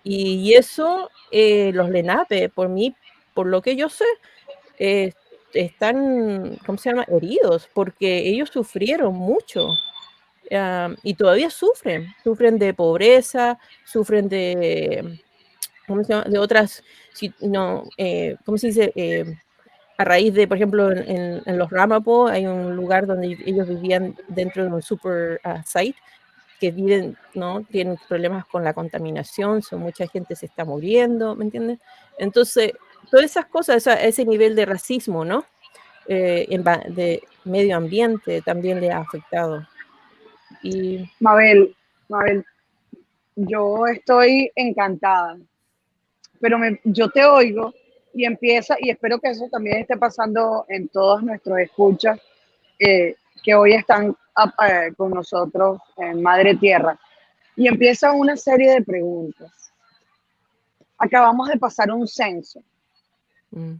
Y eso, los Lenape, por lo que yo sé, eh, están, ¿cómo se llama?, heridos, porque ellos sufrieron mucho y todavía sufren de pobreza, sufren de, ¿cómo se llama?, de otras, no, ¿cómo se dice?, a raíz de, por ejemplo, en los Ramapo hay un lugar donde ellos vivían dentro de un super site que viven, ¿no? Tienen problemas con la contaminación, mucha gente se está muriendo, ¿me entiendes? Entonces, todas esas cosas, ese nivel de racismo, ¿no? De medio ambiente también le ha afectado. Y Mabel, yo estoy encantada, pero yo te oigo y empieza, y espero que eso también esté pasando en todos nuestros escuchas que hoy están con nosotros en Madre Tierra. Y empieza una serie de preguntas. Acabamos de pasar un censo.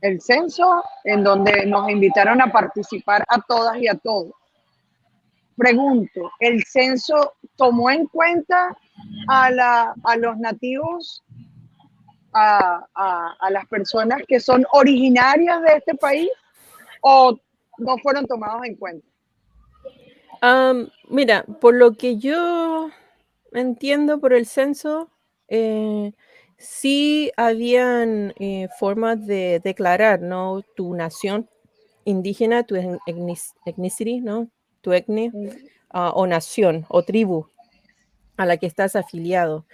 El censo en donde nos invitaron a participar a todas y a todos. Pregunto, ¿el censo tomó en cuenta a los nativos, a las personas que son originarias de este país o no fueron tomados en cuenta? Mira, por lo que yo entiendo por el censo, sí habían formas de declarar, ¿no?, tu nación indígena, tu ethnicity, ¿no?, tu etnia, o nación o tribu a la que estás afiliado.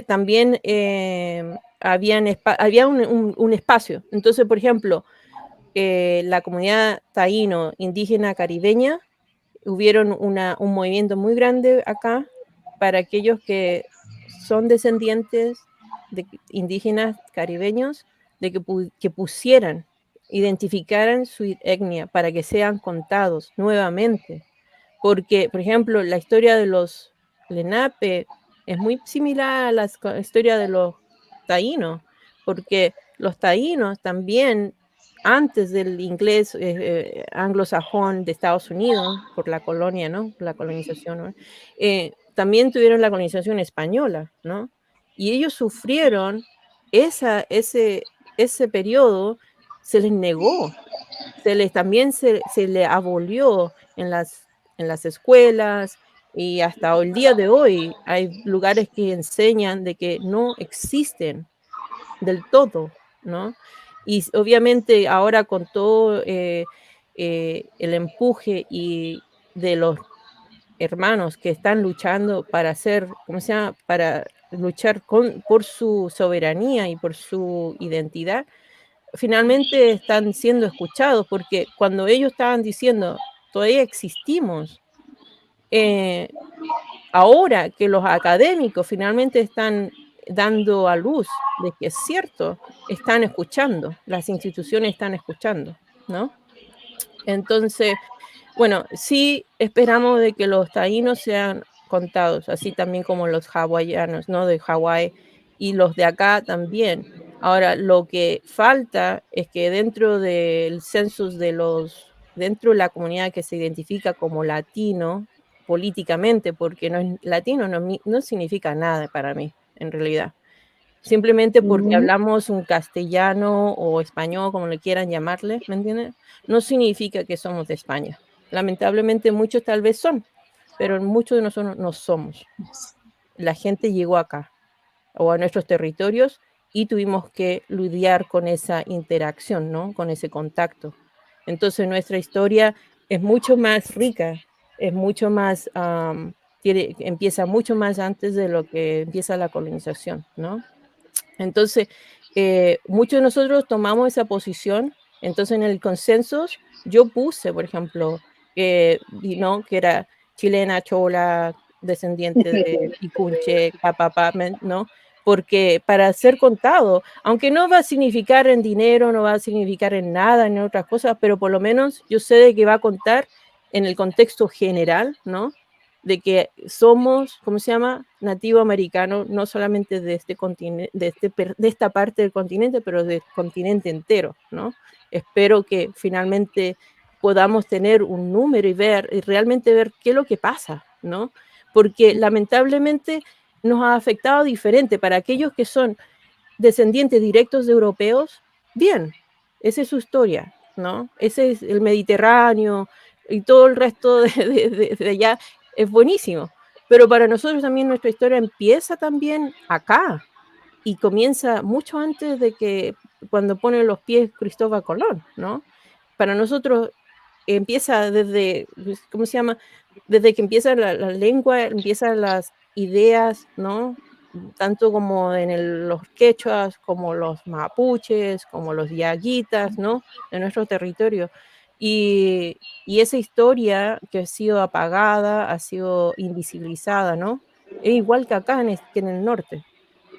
También había un espacio. Entonces, por ejemplo, la comunidad taíno indígena caribeña, hubieron un movimiento muy grande acá para aquellos que son descendientes de indígenas caribeños, de que pusieran, identificaran su etnia para que sean contados nuevamente. Porque, por ejemplo, la historia de los Lenape es muy similar a la historia de los taínos, porque los taínos también, antes del inglés anglosajón de Estados Unidos, por la colonia, ¿no?, la colonización, ¿no?, también tuvieron la colonización española, ¿no? Y ellos sufrieron ese periodo, se les negó, también se le abolió en las escuelas, y hasta el día de hoy hay lugares que enseñan de que no existen del todo, ¿no? Y obviamente ahora con todo el empuje y de los hermanos que están luchando para hacer, ¿cómo se llama?, para luchar por su soberanía y por su identidad, finalmente están siendo escuchados, porque cuando ellos estaban diciendo, todavía existimos, ahora que los académicos finalmente están dando a luz de que es cierto, están escuchando, las instituciones están escuchando, ¿no? Entonces, bueno, sí esperamos de que los taínos sean contados, así también como los hawaianos, ¿no?, de Hawái, y los de acá también. Ahora, lo que falta es que dentro del census dentro de la comunidad que se identifica como latino políticamente, porque latino no significa nada para mí, en realidad. Simplemente porque hablamos un castellano o español, como le quieran llamarle, ¿me entiendes? No significa que somos de España. Lamentablemente muchos tal vez son, pero muchos de nosotros no somos. La gente llegó acá o a nuestros territorios y tuvimos que lidiar con esa interacción, ¿no? Con ese contacto. Entonces nuestra historia es mucho más rica, es mucho más, empieza mucho más antes de lo que empieza la colonización, ¿no? Entonces, muchos de nosotros tomamos esa posición. Entonces, en el consenso, yo puse, por ejemplo, ¿no? Que era chilena, chola, descendiente de Picunche, papá, ¿no? Porque para ser contado, aunque no va a significar en dinero, no va a significar en nada, en otras cosas, pero por lo menos yo sé de que va a contar en el contexto general, ¿no? De que somos, ¿cómo se llama? Nativo americano, no solamente de este continente, de esta parte del continente, pero del continente entero, ¿no? Espero que finalmente podamos tener un número y realmente ver qué es lo que pasa, ¿no? Porque lamentablemente nos ha afectado diferente. Para aquellos que son descendientes directos de europeos, bien, esa es su historia, ¿no? Ese es el Mediterráneo y todo el resto de allá es buenísimo. Pero para nosotros también nuestra historia empieza también acá y comienza mucho antes de que cuando pone los pies Cristóbal Colón, ¿no? Para nosotros empieza desde, ¿cómo se llama? Desde que empieza la lengua, empiezan las ideas, ¿no? Tanto como en los quechuas, como los mapuches, como los yaguitas, ¿no? En nuestro territorio. Y esa historia que ha sido apagada, ha sido invisibilizada, ¿no? Es igual que acá, que en el norte.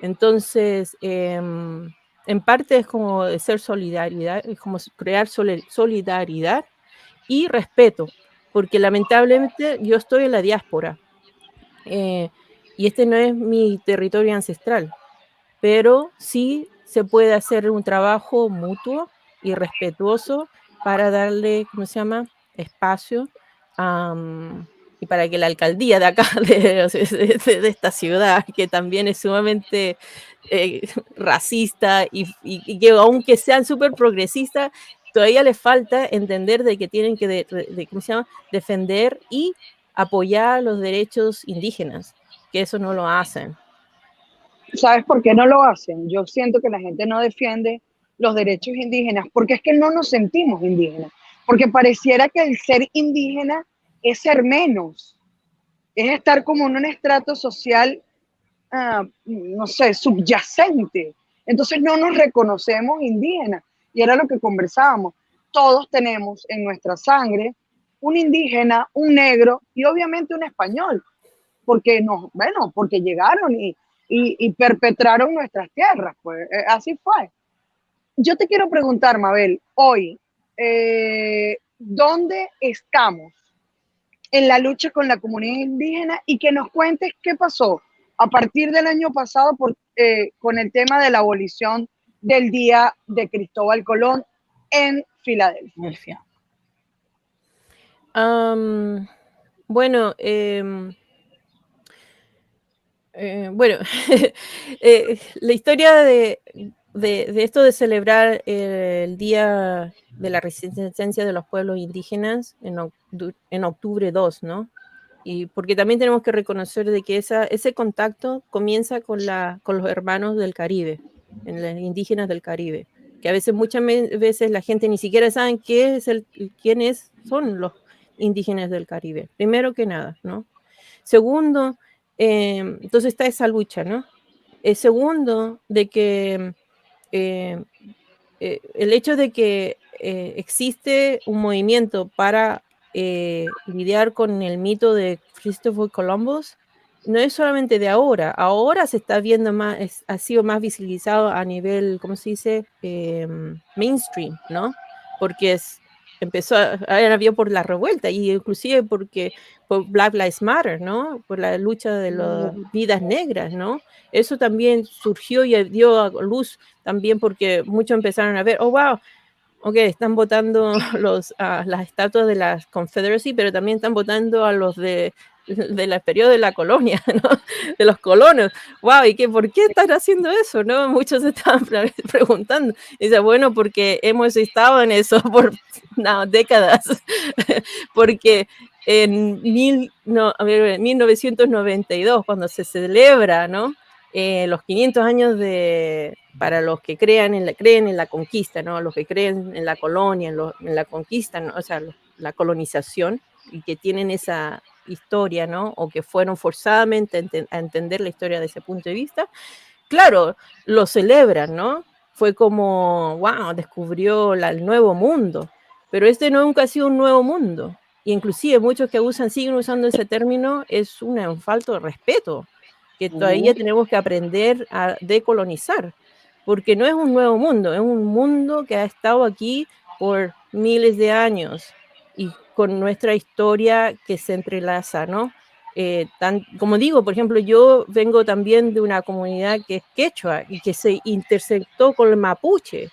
Entonces, en parte es como de ser solidaridad, es como crear solidaridad y respeto, porque lamentablemente yo estoy en la diáspora y este no es mi territorio ancestral, pero sí se puede hacer un trabajo mutuo y respetuoso para darle, ¿cómo se llama?, espacio y para que la alcaldía de acá, de esta ciudad, que también es sumamente racista y que aunque sean súper progresistas, todavía les falta entender de que tienen que ¿cómo se llama?, defender y apoyar los derechos indígenas, que eso no lo hacen. ¿Sabes por qué no lo hacen? Yo siento que la gente no defiende los derechos indígenas porque es que no nos sentimos indígenas, porque pareciera que el ser indígena es ser menos, es estar como en un estrato social, no sé, subyacente. Entonces no nos reconocemos indígenas. Y era lo que conversábamos. Todos tenemos en nuestra sangre un indígena, un negro y obviamente un español, porque porque llegaron y perpetraron nuestras tierras, pues así fue. Yo te quiero preguntar, Mabel, hoy, ¿dónde estamos en la lucha con la comunidad indígena? Y que nos cuentes qué pasó a partir del año pasado con el tema de la abolición del Día de Cristóbal Colón en Filadelfia. Bueno, la historia de esto de celebrar el Día de la Resistencia de los Pueblos Indígenas en octubre 2, ¿no? Y porque también tenemos que reconocer de que ese contacto comienza con los hermanos del Caribe, en los indígenas del Caribe, que a veces, muchas veces la gente ni siquiera sabe quiénes son los indígenas del Caribe, primero que nada, ¿no? Segundo, entonces está esa lucha, ¿no? Segundo, de que el hecho de que existe un movimiento para lidiar con el mito de Christopher Columbus, no es solamente de ahora se está viendo más, ha sido más visibilizado a nivel, ¿cómo se dice?, mainstream, ¿no? Porque había por la revuelta, y inclusive por Black Lives Matter, ¿no? Por la lucha de las vidas negras, ¿no? Eso también surgió y dio a luz también porque muchos empezaron a ver, oh, wow, ok, están votando las estatuas de la Confederacy, pero también están votando a los de del periodo de la colonia, ¿no? De los colonos. ¡Wow! ¿Y por qué están haciendo eso? ¿No? Muchos se estaban preguntando. Y dice, bueno, porque hemos estado en eso por décadas. Porque en 1992, cuando se celebra, ¿no? Los 500 años para los que creen en la conquista, ¿no? Los que creen en la colonia, en la conquista, ¿no? O sea, la colonización, y que tienen esa historia, ¿no? O que fueron forzadamente a entender la historia desde ese punto de vista, claro, lo celebran, ¿no? Fue como, wow, descubrió el nuevo mundo, pero este nunca ha sido un nuevo mundo. Y inclusive muchos que siguen usando ese término, es un falto de respeto, que todavía tenemos que aprender a decolonizar, porque no es un nuevo mundo, es un mundo que ha estado aquí por miles de años y con nuestra historia que se entrelaza, ¿no? Como digo, por ejemplo, yo vengo también de una comunidad que es quechua y que se intersectó con el mapuche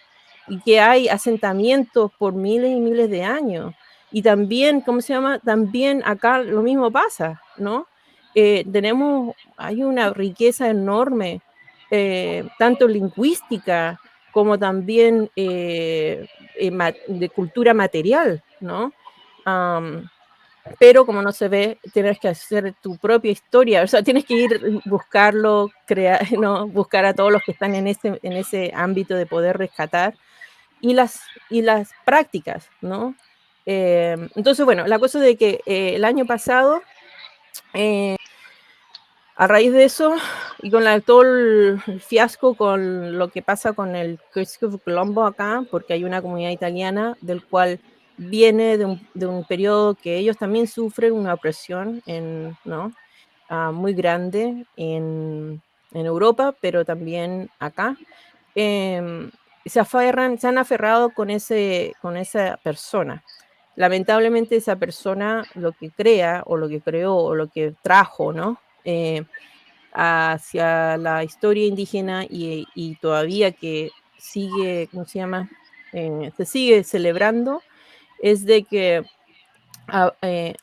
y que hay asentamientos por miles y miles de años. Y también, ¿cómo se llama? También acá lo mismo pasa, ¿no? Hay una riqueza enorme, tanto lingüística como también de cultura material, ¿no? Pero como no se ve, tienes que hacer tu propia historia, o sea, tienes que ir buscarlo, crear, ¿no? Buscar a todos los que están en ese ámbito de poder rescatar y las prácticas, ¿no? Entonces, bueno, la cosa de que el año pasado, a raíz de eso, y con todo el fiasco con lo que pasa con el Christopher Colombo acá, porque hay una comunidad italiana del cual viene de un periodo que ellos también sufren una opresión ¿no? Muy grande en Europa, pero también acá. Se han aferrado con esa persona. Lamentablemente esa persona lo que crea o lo que creó o lo que trajo, ¿no? Hacia la historia indígena y todavía que sigue, ¿cómo se llama? Se sigue celebrando, es de que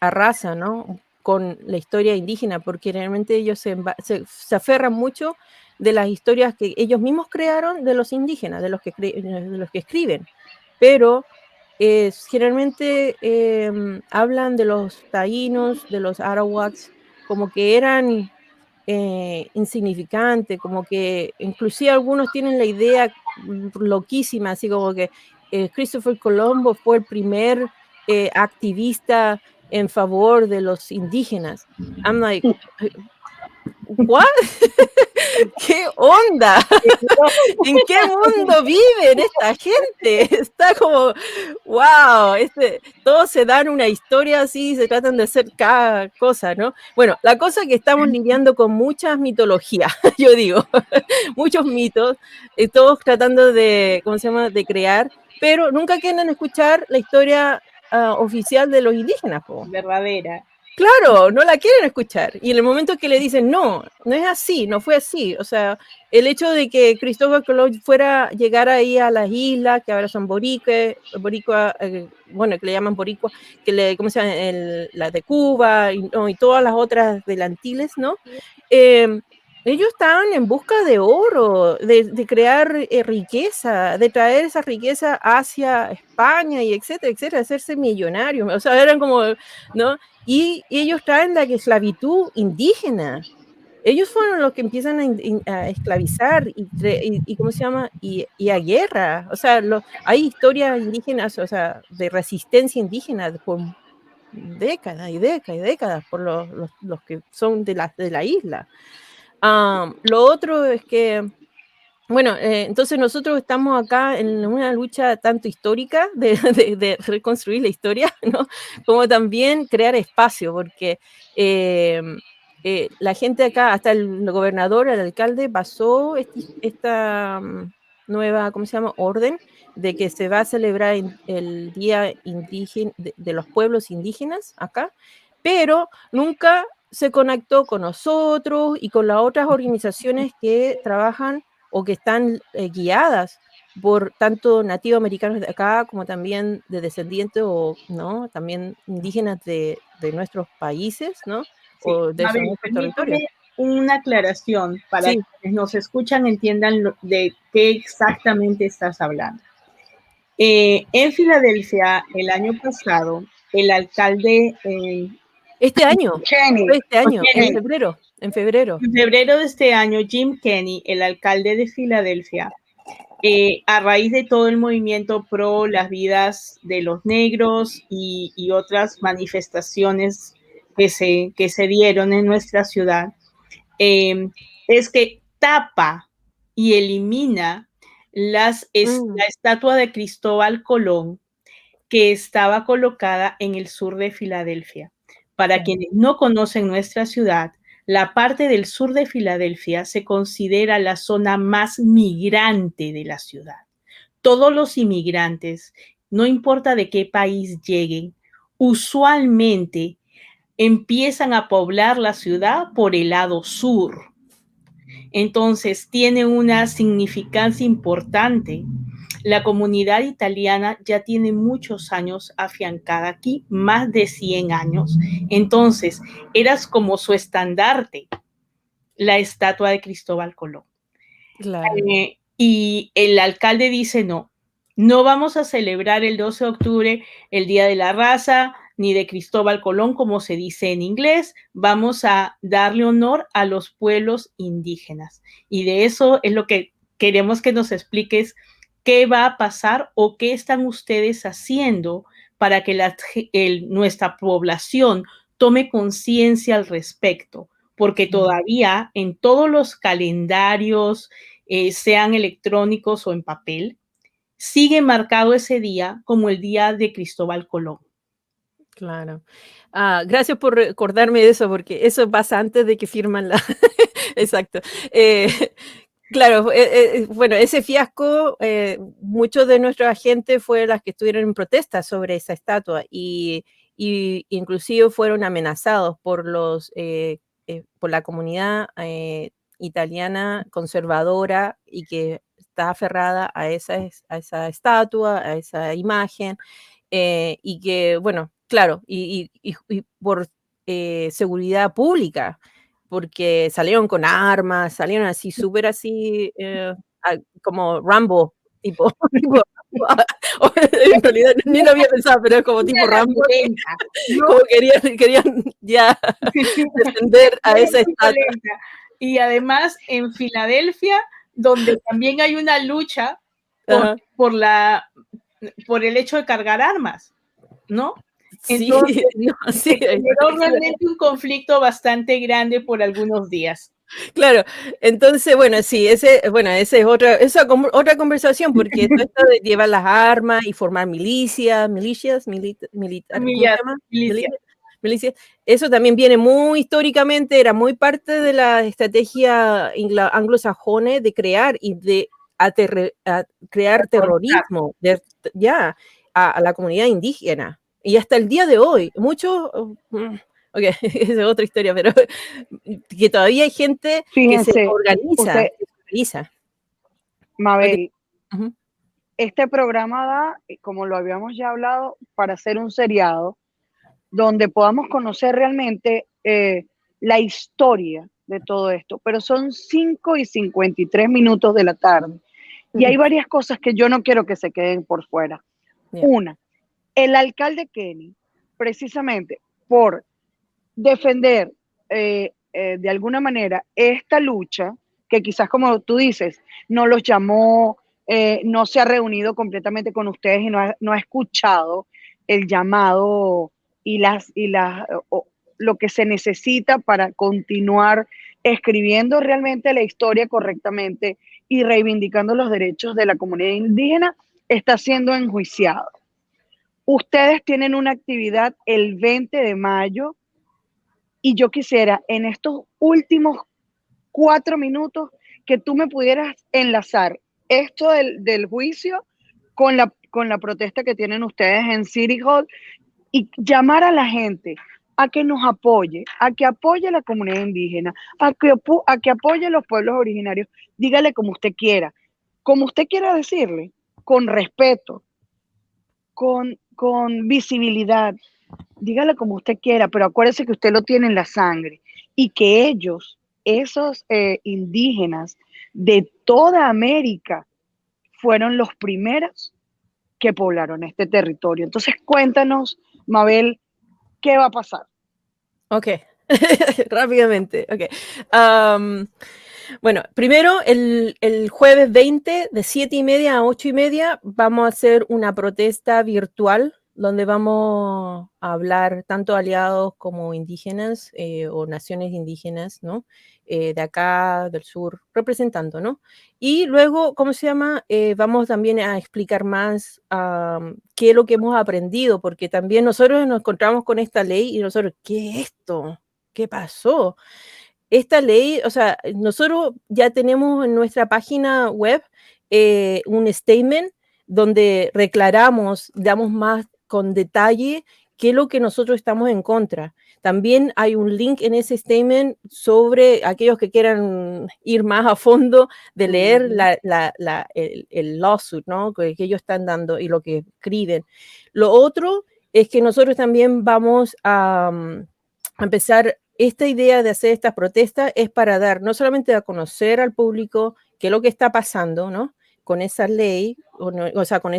arrasa, ¿no? Con la historia indígena, porque realmente ellos se aferran mucho de las historias que ellos mismos crearon de los indígenas, de los que escriben, pero generalmente hablan de los taínos, de los arawaks, como que eran insignificantes, como que inclusive algunos tienen la idea loquísima, así como que Christopher Colombo fue el primer activista en favor de los indígenas. I'm like, ¿what? ¿Qué onda? ¿En qué mundo viven esta gente? Está como, wow, todos se dan una historia así, se tratan de hacer cada cosa, ¿no? Bueno, la cosa es que estamos lidiando con muchas mitologías, yo digo, muchos mitos, todos tratando de, ¿cómo se llama?, de crear, pero nunca quieren escuchar la historia oficial de los indígenas, po. Verdadera. Claro, no la quieren escuchar. Y en el momento que le dicen, no es así, no fue así. O sea, el hecho de que Cristóbal Colón llegara ahí a las islas, que ahora son boricua, bueno, que le llaman boricua, ¿cómo se llama? Las de Cuba y todas las otras del Antilles, ¿no? Ellos estaban en busca de oro, de crear riqueza, de traer esa riqueza hacia España y etcétera, etcétera, hacerse millonarios. O sea, eran como, ¿no? Y ellos traen la esclavitud indígena. Ellos fueron los que empiezan a esclavizar y ¿cómo se llama? Y a guerra. O sea, hay historias indígenas, o sea, de resistencia indígena por décadas y décadas y décadas por los que son de la isla. Lo otro es que, bueno, entonces nosotros estamos acá en una lucha tanto histórica de reconstruir la historia, ¿no? Como también crear espacio, porque la gente acá, hasta el gobernador, el alcalde, pasó esta nueva, ¿cómo se llama?, orden de que se va a celebrar el Día Indígena de los Pueblos Indígenas acá, pero nunca se conectó con nosotros y con las otras organizaciones que trabajan o que están guiadas por tanto nativos americanos de acá como también de descendientes o no también indígenas de nuestros países, ¿no? Sí. o de esos Mabel, territorios. permítame una aclaración para Sí. que quienes nos escuchan entiendan de qué exactamente estás hablando. En Filadelfia, el año pasado, el alcalde Este año, Kenny, en Kenny, febrero, en febrero. en febrero de este año, Jim Kenney, el alcalde de Filadelfia, a raíz de todo el movimiento pro las vidas de los negros y otras manifestaciones que se dieron en nuestra ciudad, es que tapa y elimina la estatua de Cristóbal Colón que estaba colocada en el sur de Filadelfia. Para quienes no conocen nuestra ciudad, la parte del sur de Filadelfia se considera la zona más migrante de la ciudad. Todos los inmigrantes, no importa de qué país lleguen, usualmente empiezan a poblar la ciudad por el lado sur. Entonces, tiene una significancia importante. La comunidad italiana ya tiene muchos años afiancada aquí, más de 100 años. Entonces, eras como su estandarte, la estatua de Cristóbal Colón. Claro. Y el alcalde dice, no vamos a celebrar el 12 de octubre el Día de la Raza, ni de Cristóbal Colón, como se dice en inglés, vamos a darle honor a los pueblos indígenas. Y de eso es lo que queremos que nos expliques qué va a pasar o qué están ustedes haciendo para que nuestra población tome conciencia al respecto, porque todavía en todos los calendarios, sean electrónicos o en papel, sigue marcado ese día como el día de Cristóbal Colón. Claro. Gracias por recordarme de eso, porque eso pasa antes de que firman la... Exacto. Claro, bueno, ese fiasco, muchos de nuestra gente fueron las que estuvieron en protesta sobre esa estatua y inclusive fueron amenazados por por la comunidad italiana conservadora y que está aferrada a esa estatua, a esa imagen, y que, bueno, claro, y por seguridad pública, porque salieron con armas, salieron así, súper así, como Rambo, tipo, en realidad ni lo había pensado, pero es como tipo Rambo, como querían ya defender a esa estatua. Y además en Filadelfia, donde también hay una lucha por el hecho de cargar armas, ¿no? Entonces, se generó realmente un conflicto bastante grande por algunos días. Claro, entonces, bueno, sí, esa es otra conversación, porque esto de llevar las armas y formar milicias, eso también viene muy históricamente, era muy parte de la estrategia anglosajona de crear y de crear terrorismo a la comunidad indígena. Y hasta el día de hoy, muchos... Ok, esa es otra historia, pero que todavía hay gente que se organiza. Mabel, este programa da, como lo habíamos ya hablado, para hacer un seriado donde podamos conocer realmente la historia de todo esto, pero son 5:53 de la tarde y hay varias cosas que yo no quiero que se queden por fuera. Una, el alcalde Kenny, precisamente por defender de alguna manera esta lucha, que quizás como tú dices, no los llamó, no se ha reunido completamente con ustedes y no ha escuchado el llamado y lo que se necesita para continuar escribiendo realmente la historia correctamente y reivindicando los derechos de la comunidad indígena, está siendo enjuiciado. Ustedes tienen una actividad el 20 de mayo y yo quisiera en estos últimos 4 minutos que tú me pudieras enlazar esto del juicio con la protesta que tienen ustedes en City Hall y llamar a la gente a que nos apoye, a que apoye a la comunidad indígena, a que apoye a los pueblos originarios. Dígale como usted quiera decirle, con respeto, con visibilidad. dígale como usted quiera, pero acuérdese que usted lo tiene en la sangre y que ellos, esos indígenas de toda América, fueron los primeros que poblaron este territorio. Entonces, cuéntanos, Mabel, ¿qué va a pasar? Ok, rápidamente. Okay. Bueno, primero el jueves 20 de 7:30 a 8:30 vamos a hacer una protesta virtual donde vamos a hablar tanto aliados como indígenas o naciones indígenas, ¿no? De acá, del sur, representando, ¿no? Y luego, ¿cómo se llama? Vamos también a explicar más qué es lo que hemos aprendido, porque también nosotros nos encontramos con esta ley y nosotros, ¿qué es esto? ¿Qué pasó? Esta ley, o sea, nosotros ya tenemos en nuestra página web un statement donde declaramos, damos más con detalle qué es lo que nosotros estamos en contra. También hay un link en ese statement sobre aquellos que quieran ir más a fondo de leer el lawsuit, ¿no? Que ellos están dando y lo que escriben. Lo otro es que nosotros también vamos a empezar. Esta idea de hacer estas protestas es para dar no solamente a conocer al público qué es lo que está pasando, ¿no? Con esa ley, o sea, con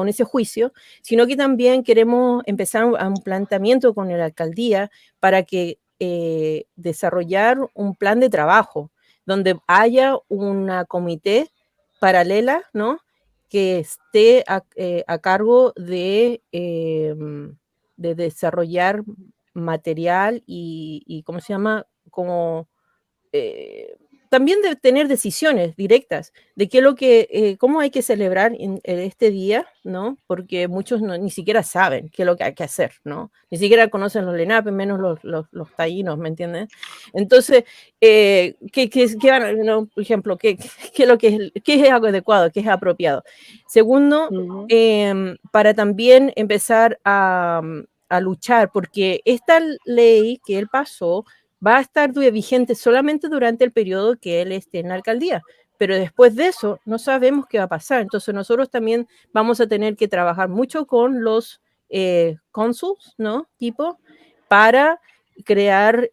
ese juicio, sino que también queremos empezar un planteamiento con la alcaldía para que desarrollar un plan de trabajo donde haya una comité paralela, ¿no? Que esté a cargo de desarrollar material y ¿cómo se llama? Como también de tener decisiones directas de qué es lo que, cómo hay que celebrar en este día, ¿no? Porque muchos ni siquiera saben qué es lo que hay que hacer, ¿no? Ni siquiera conocen los Lenape, menos los taínos, ¿me entiendes? Entonces, ¿no? Por ejemplo, ¿qué es algo adecuado, qué es apropiado? Segundo, para también empezar a luchar, porque esta ley que él pasó va a estar vigente solamente durante el periodo que él esté en la alcaldía, pero después de eso no sabemos qué va a pasar. Entonces nosotros también vamos a tener que trabajar mucho con los cónsuls, ¿no? Para crear,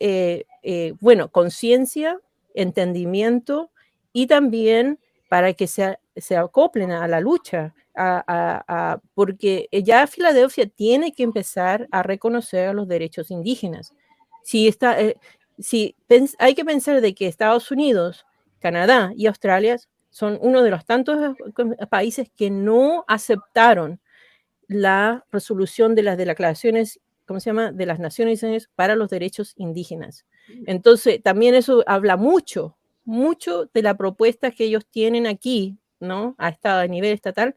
bueno, conciencia, entendimiento y también para que se acoplen a la lucha, porque ya Filadelfia tiene que empezar a reconocer a los derechos indígenas. Si hay que pensar de que Estados Unidos, Canadá y Australia son uno de los tantos países que no aceptaron la resolución de las declaraciones, ¿cómo se llama?, de las Naciones Unidas para los derechos indígenas. Entonces, también eso habla mucho de la propuesta que ellos tienen aquí, ¿no?, a nivel estatal,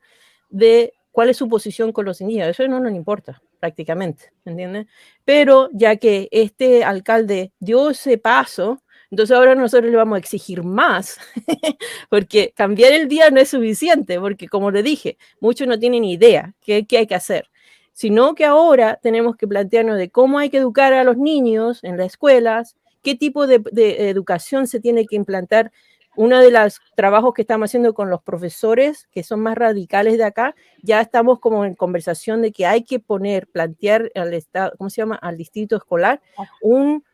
de cuál es su posición con los indígenas. Eso no nos importa, prácticamente, ¿entiendes? Pero ya que este alcalde dio ese paso, entonces ahora nosotros le vamos a exigir más, porque cambiar el día no es suficiente, porque como le dije, muchos no tienen idea qué hay que hacer, sino que ahora tenemos que plantearnos de cómo hay que educar a los niños en las escuelas, qué tipo de educación se tiene que implantar. Uno de los trabajos que estamos haciendo con los profesores, que son más radicales de acá, ya estamos como en conversación de que hay que plantear al Estado, ¿cómo se llama?, al distrito escolar, un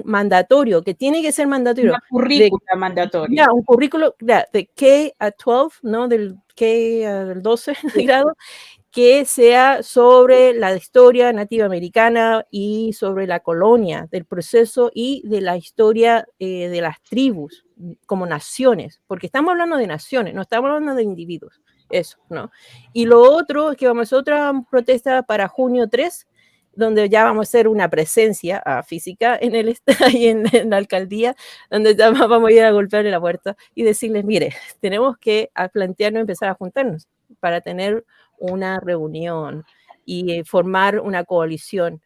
mandatorio, que tiene que ser mandatorio. Una currícula mandatoria. Un currículo de K-12, ¿no? Del K al 12 grado, que sea sobre la historia nativa americana y sobre la colonia, del proceso y de la historia de las tribus como naciones, porque estamos hablando de naciones, no estamos hablando de individuos, eso, ¿no? Y lo otro es que vamos a hacer otra protesta para junio 3, donde ya vamos a hacer una presencia física ahí en la alcaldía, donde ya vamos a ir a golpearle la puerta y decirles, mire, tenemos que plantearnos empezar a juntarnos para tener una reunión y formar una coalición,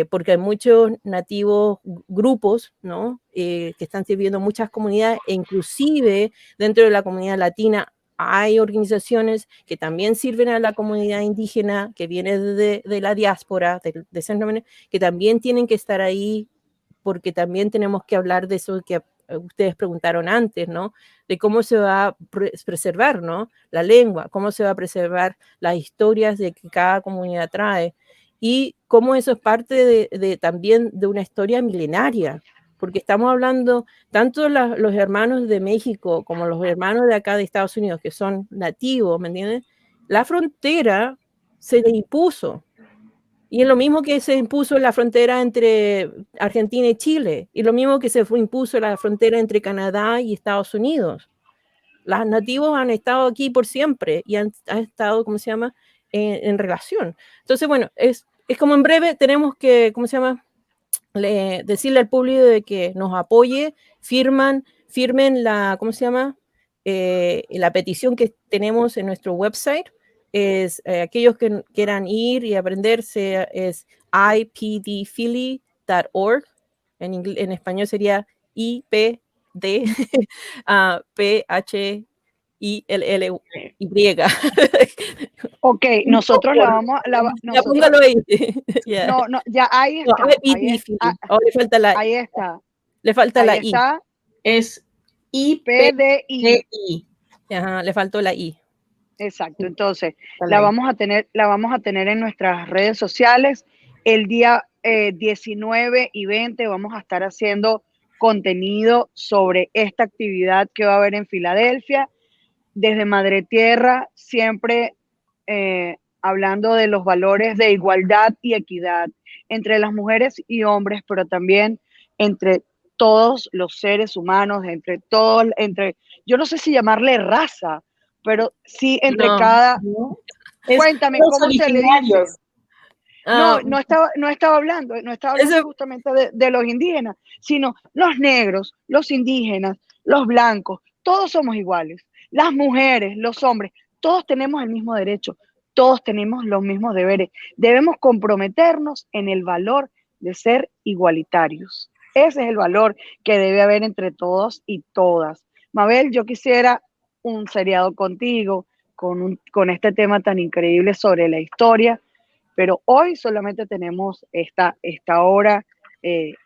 porque hay muchos nativos grupos, ¿no? Que están sirviendo muchas comunidades, e inclusive dentro de la comunidad latina hay organizaciones que también sirven a la comunidad indígena que viene de la diáspora, de Centroamérica, que también tienen que estar ahí, porque también tenemos que hablar de eso que ustedes preguntaron antes, ¿no? De cómo se va a preservar, ¿no?, la lengua, cómo se va a preservar las historias de que cada comunidad trae, y cómo eso es parte también de una historia milenaria, porque estamos hablando tanto los hermanos de México como los hermanos de acá de Estados Unidos, que son nativos, ¿me entiendes? La frontera se le impuso. Y es lo mismo que se impuso la frontera entre Argentina y Chile, y lo mismo que impuso la frontera entre Canadá y Estados Unidos. Los nativos han estado aquí por siempre y han estado, ¿cómo se llama?, en relación. Entonces, bueno, es como en breve tenemos que, ¿cómo se llama?, decirle al público de que nos apoye, firmen la, ¿cómo se llama?, la petición que tenemos en nuestro website. Es aquellos que quieran ir y aprenderse, es ipdphilly.org. En español sería IPD PHILLY. Ok, nosotros la vamos a... Ya póngalo ahí. Yeah. No, ya ahí está. No, ahora le falta la, ahí está. Le falta ahí la está. I. Es IPDI. Ajá, le faltó la I. Exacto. Entonces, la vamos a tener en nuestras redes sociales. El día 19 y 20 vamos a estar haciendo contenido sobre esta actividad que va a haber en Filadelfia. Desde Madre Tierra, siempre hablando de los valores de igualdad y equidad entre las mujeres y hombres, pero también entre todos los seres humanos, yo no sé si llamarle raza, pero sí entre cada... Cuéntame, ¿cómo se le dice? No estaba hablando justamente de los indígenas, sino los negros, los indígenas, los blancos, todos somos iguales. Las mujeres, los hombres, todos tenemos el mismo derecho, todos tenemos los mismos deberes. Debemos comprometernos en el valor de ser igualitarios. Ese es el valor que debe haber entre todos y todas. Mabel, yo quisiera un seriado contigo, con este tema tan increíble sobre la historia, pero hoy solamente tenemos esta hora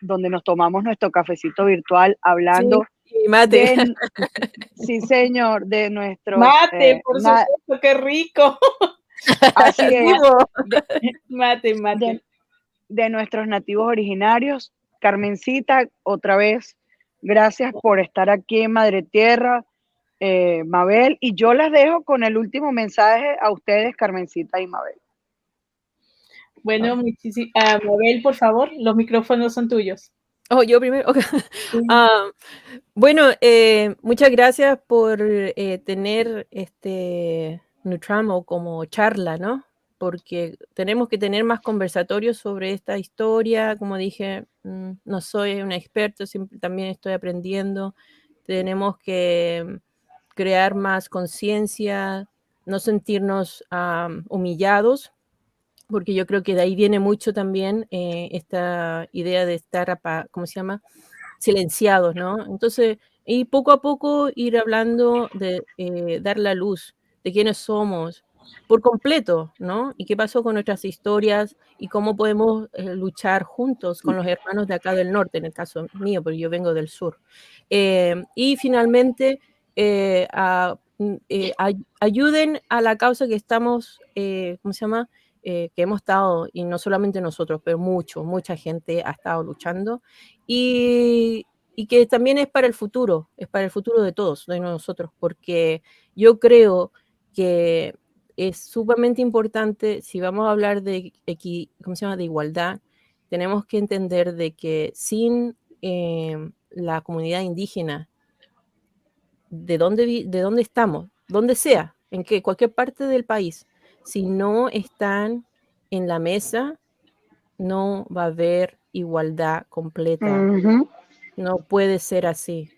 donde nos tomamos nuestro cafecito virtual hablando... Sí, mate. Sí, señor, de nuestros... Mate, por supuesto, qué rico. Así es. Mate. De nuestros nativos originarios. Carmencita, otra vez, gracias por estar aquí en Madre Tierra, Mabel, y yo las dejo con el último mensaje a ustedes, Carmencita y Mabel. Bueno, Mabel, por favor, los micrófonos son tuyos. Oh, yo primero. Okay. Bueno, muchas gracias por tener Nutramo como charla, ¿no? Porque tenemos que tener más conversatorios sobre esta historia. Como dije, no soy un experto, también estoy aprendiendo. Tenemos que crear más conciencia, no sentirnos humillados, porque yo creo que de ahí viene mucho también esta idea de estar, ¿cómo se llama?, silenciados, ¿no? Entonces, y poco a poco ir hablando de dar la luz de quiénes somos por completo, ¿no? Y qué pasó con nuestras historias y cómo podemos luchar juntos con los hermanos de acá del norte, en el caso mío, porque yo vengo del sur. Y finalmente, ayuden a la causa que estamos, ¿cómo se llama?, que hemos estado, y no solamente nosotros, pero mucha gente ha estado luchando, y que también es para el futuro de todos, de nosotros, porque yo creo que es sumamente importante, si vamos a hablar de de igualdad, tenemos que entender de que sin la comunidad indígena, de dónde estamos, donde sea, cualquier parte del país, si no están en la mesa, no va a haber igualdad completa. Uh-huh. No puede ser así.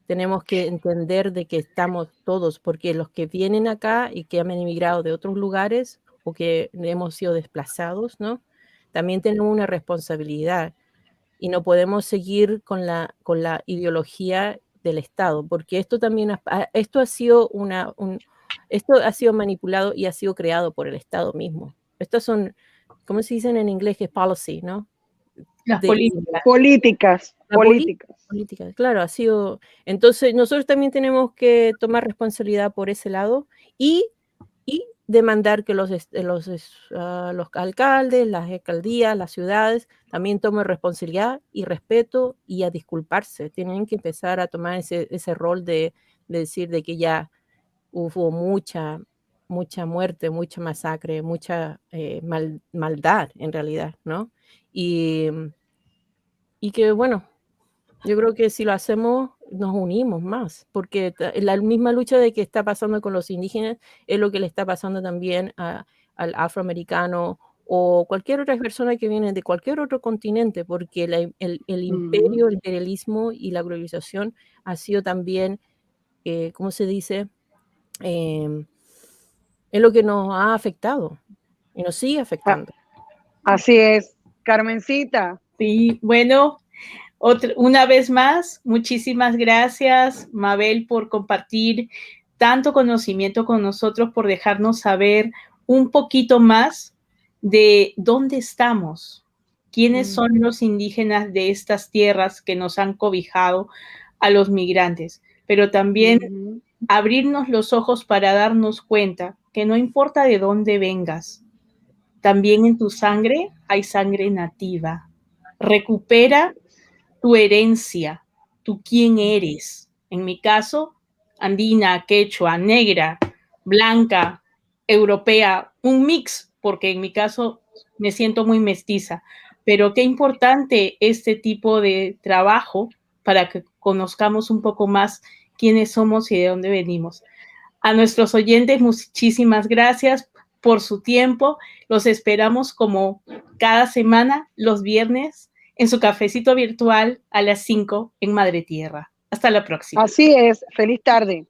Tenemos que entender de que estamos todos, porque los que vienen acá y que han emigrado de otros lugares o que hemos sido desplazados, ¿no?, también tenemos una responsabilidad y no podemos seguir con la ideología del Estado, porque esto también esto ha sido manipulado y ha sido creado por el Estado mismo. Estas son, ¿cómo se dicen en inglés? Que es policy, ¿no? Las políticas. Políticas, claro, ha sido. Entonces, nosotros también tenemos que tomar responsabilidad por ese lado y demandar que los alcaldes, las alcaldías, las ciudades también tomen responsabilidad y respeto y a disculparse. Tienen que empezar a tomar ese rol de decir de que ya hubo mucha muerte, mucha masacre, mucha maldad en realidad, ¿no? Y que bueno, yo creo que si lo hacemos, nos unimos más, porque la misma lucha de que está pasando con los indígenas es lo que le está pasando también al afroamericano o cualquier otra persona que viene de cualquier otro continente, porque el imperio, el imperialismo y la globalización ha sido también, ¿cómo se dice? Es lo que nos ha afectado y nos sigue afectando. Así es, Carmencita. Sí, bueno, una vez más, muchísimas gracias, Mabel, por compartir tanto conocimiento con nosotros, por dejarnos saber un poquito más de dónde estamos, quiénes son los indígenas de estas tierras que nos han cobijado a los migrantes, pero también abrirnos los ojos para darnos cuenta que no importa de dónde vengas, también en tu sangre hay sangre nativa. Recupera tu herencia, tú quién eres. En mi caso, andina, quechua, negra, blanca, europea, un mix, porque en mi caso me siento muy mestiza. Pero qué importante este tipo de trabajo para que conozcamos un poco más quiénes somos y de dónde venimos. A nuestros oyentes, muchísimas gracias por su tiempo. Los esperamos como cada semana, los viernes, en su cafecito virtual a las 5 en Madre Tierra. Hasta la próxima. Así es. Feliz tarde.